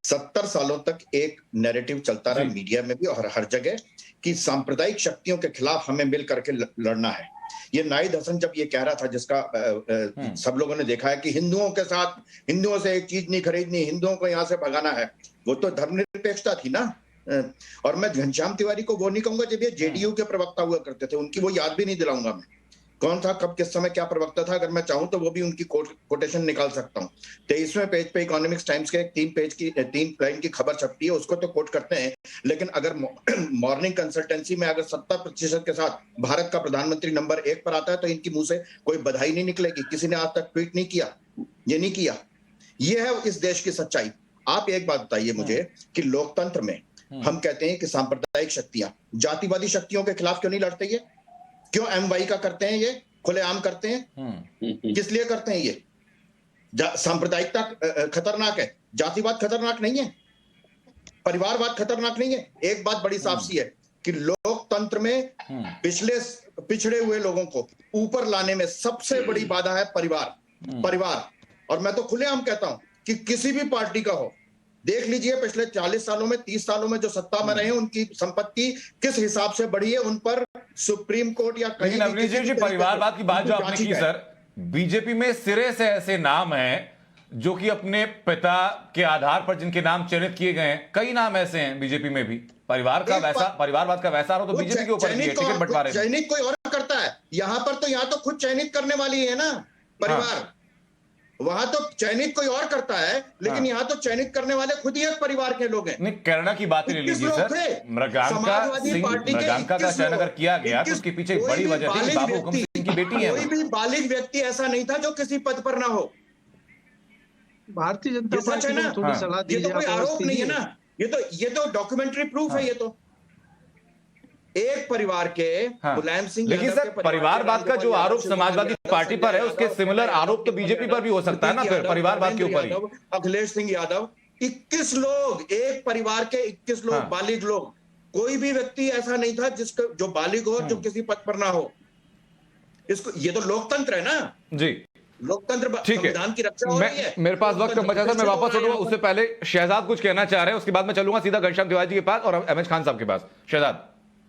Speaker 11: 70 सालों तक एक नैरेटिव चलता रहा मीडिया में भी और हर जगह कि सांप्रदायिक शक्तियों के खिलाफ हमें मिल करके लड़ना है। ये नाहिद हसन जब ये कह रहा था, जिसका सब लोगों ने देखा है कि हिंदुओं के साथ, हिंदुओं से एक चीज नहीं खरीदनी, हिंदुओं को यहां से भगाना है, वो तो धर्मनिरपेक्षता थी ना। और मैं घनश्याम तिवारी को वो नहीं कहूंगा जब ये जेडीयू के प्रवक्ता हुआ करते थे, उनकी वो याद भी नहीं दिलाऊंगा मैं, कौन था कब किस समय क्या प्रवक्ता था। अगर मैं चाहूं तो वो भी उनकी कोटेशन निकाल सकता हूं। 23वें पेज पे इकोनॉमिक्स टाइम्स के 3 लाइन की खबर छपती है, उसको तो कोट करते हैं, लेकिन अगर मॉर्निंग कंसल्टेंसी में अगर 70% के साथ भारत का प्रधानमंत्री नंबर 1 पर आता है तो इनकी मुंह से कोई बधाई नहीं निकलेगी। किसी ने आज तक ट्वीट नहीं किया, ये नहीं किया। ये है इस देश की सच्चाई। आप एक बात बताइए मुझे कि लोकतंत्र में हम कहते हैं कि सांप्रदायिक शक्तियां जातिवादी शक्तियों के खिलाफ क्यों नहीं लड़ते? ये क्यों एमवाई का करते हैं? ये खुलेआम करते हैं, किस लिए करते हैं? ये सांप्रदायिकता खतरनाक है, जातिवाद खतरनाक नहीं है, परिवारवाद खतरनाक नहीं है। एक बात बड़ी साफ सी है कि लोकतंत्र में पिछड़े हुए लोगों को ऊपर लाने में सबसे बड़ी बाधा है परिवार। और मैं तो खुलेआम कहता हूं कि किसी भी पार्टी का हो, देख लीजिए पिछले 40 सालों में 30 सालों में जो सत्ता में रहे हैं उनकी संपत्ति किस हिसाब से बढ़ी है, उन पर सुप्रीम कोर्ट या कहीं
Speaker 1: जी परिवारवाद की बात जो आपने की सर, बीजेपी में सिरे से ऐसे नाम हैं जो कि अपने पिता के आधार पर जिनके नाम चयनित किए गए हैं, कई नाम ऐसे हैं बीजेपी में भी। परिवारवाद का वैसा आरोप तो बीजेपी के ऊपर भी है, टिकट बंटवारे में।
Speaker 11: चयनित कोई और करता है, यहां पर तो यहाँ तो खुद चयनित करने वाली है ना परिवार। वहां तो चयनित कोई और करता है, लेकिन यहाँ तो चयनित करने वाले खुद ही एक परिवार के लोग हैं।
Speaker 1: नहीं, कैनेडा की बात ही ले लीजिए सर, मृगांका का चयन अगर किया गया तो उसके पीछे एक बड़ी वजह थी, बाबू हुकुम सिंह की बेटी है।
Speaker 11: कोई भी बालिग व्यक्ति ऐसा नहीं था जो किसी पद पर ना हो।
Speaker 10: भारतीय जनता पार्टी को थोड़ी सलाह
Speaker 11: ये तो कोई आरोप नहीं है ना, ये तो डॉक्यूमेंटरी प्रूफ है। ये तो एक परिवार के मुलायम सिंह,
Speaker 1: लेकिन सर परिवारवाद का जो आरोप समाजवादी पार्टी पर है, उसके सिमिलर आरोप तो बीजेपी पर भी हो सकता है ना फिर परिवारवाद के ऊपर ही।
Speaker 11: अखिलेश सिंह यादव, 21 लोग, एक परिवार के 21 लोग बालिग लोग, कोई भी व्यक्ति ऐसा नहीं था जिसका जो बालिग हो जो किसी पद पर ना हो। इसको, ये तो लोकतंत्र है ना जी, लोकतंत्र संविधान की रक्षा हो रही है।
Speaker 1: मेरे पास वक्त बचा था, मैं वापस लौटूंगा, उससे पहले शहजाद कुछ कहना चाह रहे हैं, उसके बाद मैं चलूंगा सीधा घनश्याम तिवारी जी के पास और एमएच खान साहब के पास। शहजाद,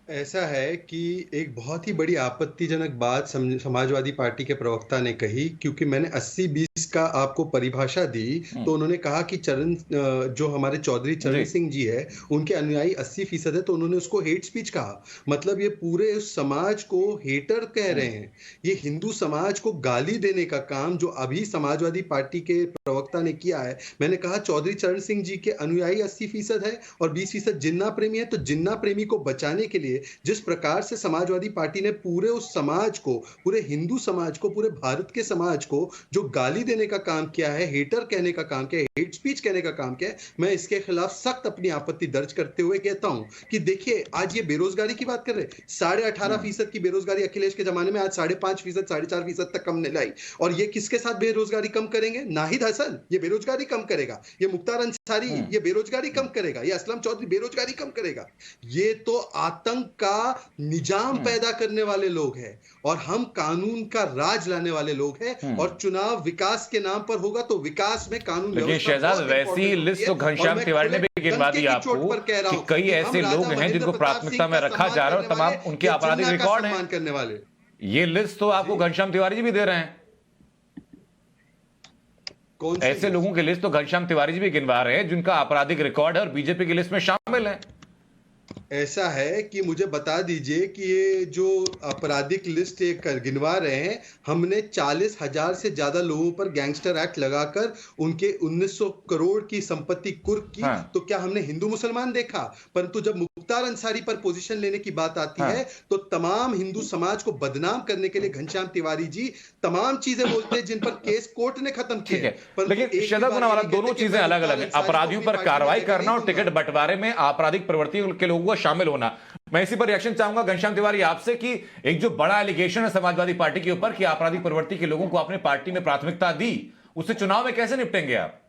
Speaker 8: ऐसा है कि एक बहुत ही बड़ी आपत्तिजनक बात समाजवादी पार्टी के प्रवक्ता ने कही, क्योंकि मैंने 80-20 का आपको परिभाषा दी तो उन्होंने कहा कि जो हमारे चौधरी चरण सिंह जी है उनके अनुयायी 80% है, तो उन्होंने उसको हेट स्पीच कहा। मतलब ये पूरे समाज को हेटर कह रहे हैं, ये हिंदू समाज को गाली देने का काम जो अभी समाजवादी पार्टी के प्रवक्ता ने किया है। मैंने कहा चौधरी चरण सिंह जी के अनुयायी 80% है और 20% जिन्ना प्रेमी है, तो जिन्ना प्रेमी को बचाने के लिए जिस प्रकार से समाजवादी पार्टी ने पूरे उस समाज को, पूरे हिंदू समाज को, पूरे भारत के समाज को जो गाली देने का काम किया है, हेटर कहने का काम किया है, हेट स्पीच कहने का काम किया है, मैं इसके खिलाफ सख्त अपनी आपत्ति दर्ज करते हुए कहता हूं कि देखिए आज ये बेरोजगारी की बात कर रहे हैं, 18.5% की बेरोजगारी अखिलेश के जमाने में आज 5.5%, 4.5% तक कम लाई। और ये किसके साथ बेरोजगारी कम करेंगे? नाहिद हसन ये बेरोजगारी कम करेगा, ये मुख्तार अंसारी ये बेरोजगारी कम करेगा, ये असलम चौधरी बेरोजगारी कम करेगा। ये तो आतंक का निजाम पैदा करने वाले लोग हैं और हम कानून का राज लाने वाले लोग हैं। और चुनाव विकास के नाम पर होगा तो विकास में कानून
Speaker 1: व्यवस्था शहजाद वैसी लिस्ट तो घनश्याम तिवारी ने भी गिनवा दी आपको कि कई ऐसे लोग हैं जिनको प्राथमिकता में रखा जा रहा है और तमाम उनके आपराधिक रिकॉर्ड हैं
Speaker 8: करने वाले।
Speaker 1: ये लिस्ट तो आपको घनश्याम तिवारी जी भी दे रहे हैं, ऐसे लोगों की लिस्ट तो घनश्याम तिवारी जी भी गिनवा रहे हैं जिनका आपराधिक रिकॉर्ड है और बीजेपी की लिस्ट में शामिल है।
Speaker 8: ऐसा है कि मुझे बता दीजिए कि ये जो आपराधिक लिस्ट ये गिनवा रहे हैं, हमने 40,000 से ज्यादा लोगों पर गैंगस्टर एक्ट लगाकर उनके 1900 करोड़ की संपत्ति कुर्क की। तो क्या हमने हिंदू मुसलमान देखा? परंतु जब मुख्तार अंसारी पर पोजीशन लेने की बात आती है तो तमाम हिंदू समाज को बदनाम करने के लिए घनश्याम तिवारी जी तमाम चीजें बोलते हैं जिन पर केस कोर्ट ने खत्म किए।
Speaker 1: लेकिन शहजाद पूनावाला, दोनों चीजें अलग अलग है। अपराधियों पर कार्रवाई करना और टिकट बंटवारे में आपराधिक प्रवृत्ति के लोगों का शामिल होना। मैं इसी पर रिएक्शन चाहूंगा घनश्याम तिवारी आपसे कि एक जो बड़ा एलिगेशन है समाजवादी पार्टी के ऊपर कि आपराधिक प्रवृत्ति के लोगों को आपने पार्टी में प्राथमिकता दी, उससे चुनाव में कैसे निपटेंगे आप?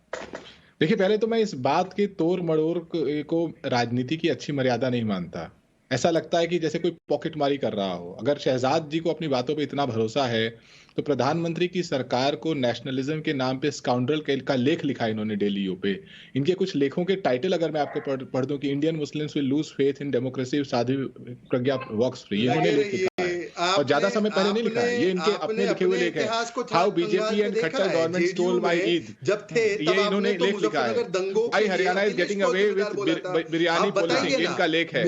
Speaker 9: देखिए, पहले तो मैं इस बात की तोड़ मड़ोड़ को राजनीति की अच्छी मर्यादा नहीं मानता। ऐसा लगता है कि जैसे कोई पॉकेटमारी कर रहा हो। अगर शहजाद जी को अपनी बातों पे इतना भरोसा है तो प्रधानमंत्री की सरकार को नेशनलिज्म के नाम पे स्काउंड्रल का लेख लिखा इन्होंने डेलीओ पे। इनके कुछ लेखों के टाइटल अगर मैं आपको पढ़ दूं कि Indian Muslims will lose faith in democracy, Sadhvi Pragya walks free, ये इन्होंने लेख लिखा है और ज्यादा समय पहले नहीं लिखा है। ये इनके अपने लिखे हुए लेख है। How BJP and Khattar government stole my Eid, ये इन्होंने लेख लिखा है। I Haryana is getting away with biryani policy, इनका लेख है।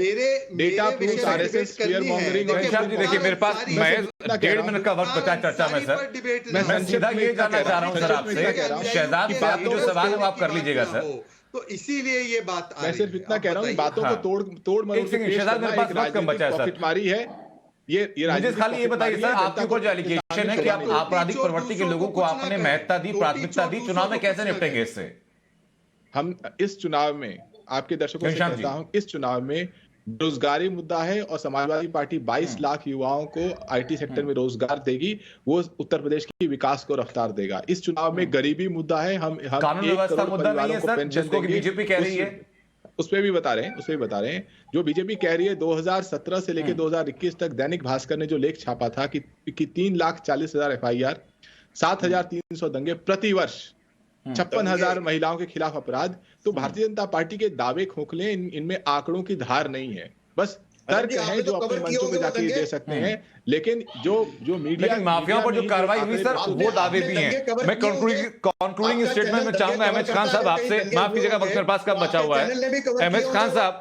Speaker 9: Data proves RSS fear mongering.
Speaker 1: देखिए, मेरे पास मैं 1.5 मिनट का वक्त बचा चर्चा में सर। मैं सीधा ये जानना चाह रहा हूं सर आपसे, शहजाद बाकी जो सवाल है वो आप कर लीजिएगा सर।
Speaker 8: तो इसीलिए ये बात
Speaker 9: मैं सिर्फ इतना कह रहा हूं, बातों को तोड़ मरोड़ के पेश करना एक राजनीतिक पॉकेटमारी है। ये
Speaker 1: मुझे खाली ये बताइए सर, आपके ऊपर जो एलिगेशन है कि आप आपराधिक प्रवृत्ति के लोगों को आपने महत्ता दी, प्राथमिकता दी, चुनाव में कैसे निपटेंगे इससे?
Speaker 9: हम इस चुनाव में आपके दर्शकों से कहता हूं, इस चुनाव में बेरोजगारी मुद्दा है और समाजवादी पार्टी 22 लाख युवाओं को आईटी सेक्टर में रोजगार देगी। वो उत्तर प्रदेश की विकास को रफ्तार देगा। इस चुनाव में गरीबी मुद्दा है। हम
Speaker 1: कानून व्यवस्था मुद्दा नहीं है सर, जिसको बीजेपी कह रही है।
Speaker 9: उस पे भी बता रहे हैं जो बीजेपी कह रही है। 2017 से लेकर 2021 तक दैनिक भास्कर ने जो लेख छापा था कि 3,40,000 FIR, 7,300 दंगे प्रतिवर्ष, 56,000 महिलाओं के खिलाफ अपराध। तो भारतीय जनता पार्टी के दावे खोखले, इनमें आंकड़ों की धार नहीं है, बस तर्क है जो अपने मंचों पे जाके दे सकते हैं। लेकिन जो मीडिया
Speaker 1: माफियाओं पर जो कार्रवाई हुई सर, वो दावे भी हैं। मैं कंक्लूडिंग स्टेटमेंट में चाहूंगा एमएच खान साहब आपसे, माफ कीजिएगा वक्त मेरे पास कब बचा हुआ है। एमएच खान साहब,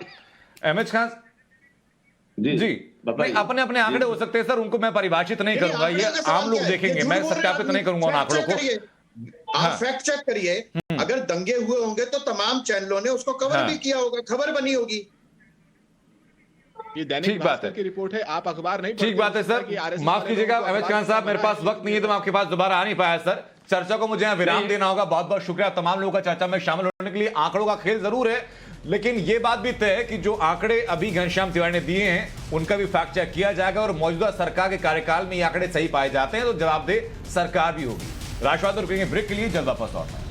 Speaker 1: जी अपने अपने आंकड़े हो सकते हैं सर, उनको मैं परिभाषित नहीं करूंगा, ये आम लोग देखेंगे, मैं सत्यापित नहीं करूंगा उन आंकड़ों को।
Speaker 11: आप फैक्ट चेक करिए, अगर दंगे हुए होंगे तो तमाम चैनलों ने उसको कवर भी किया होगा, खबर बनी होगी।
Speaker 9: ये दैनिक भास्कर की रिपोर्ट है, आप अखबार नहीं।
Speaker 1: ठीक बात है सर, माफ कीजिएगा एमएच खान साहब, मेरे पास वक्त नहीं है तो मैं आपके पास दोबारा आ नहीं पाया सर। चर्चा को मुझे यहाँ विराम देना होगा। बहुत बहुत शुक्रिया तमाम लोगों का चर्चा में शामिल होने के लिए। आंकड़ों का खेल जरूर है, लेकिन ये बात भी तय है कि जो आंकड़े अभी घनश्याम तिवारी ने दिए हैं उनका भी फैक्ट चेक किया जाएगा और मौजूदा सरकार के कार्यकाल में ये आंकड़े सही पाए जाते हैं तो जवाबदेह सरकार भी होगी। राष्ट्रवाद और ब्रेक के लिए जल्द वापस लौटना।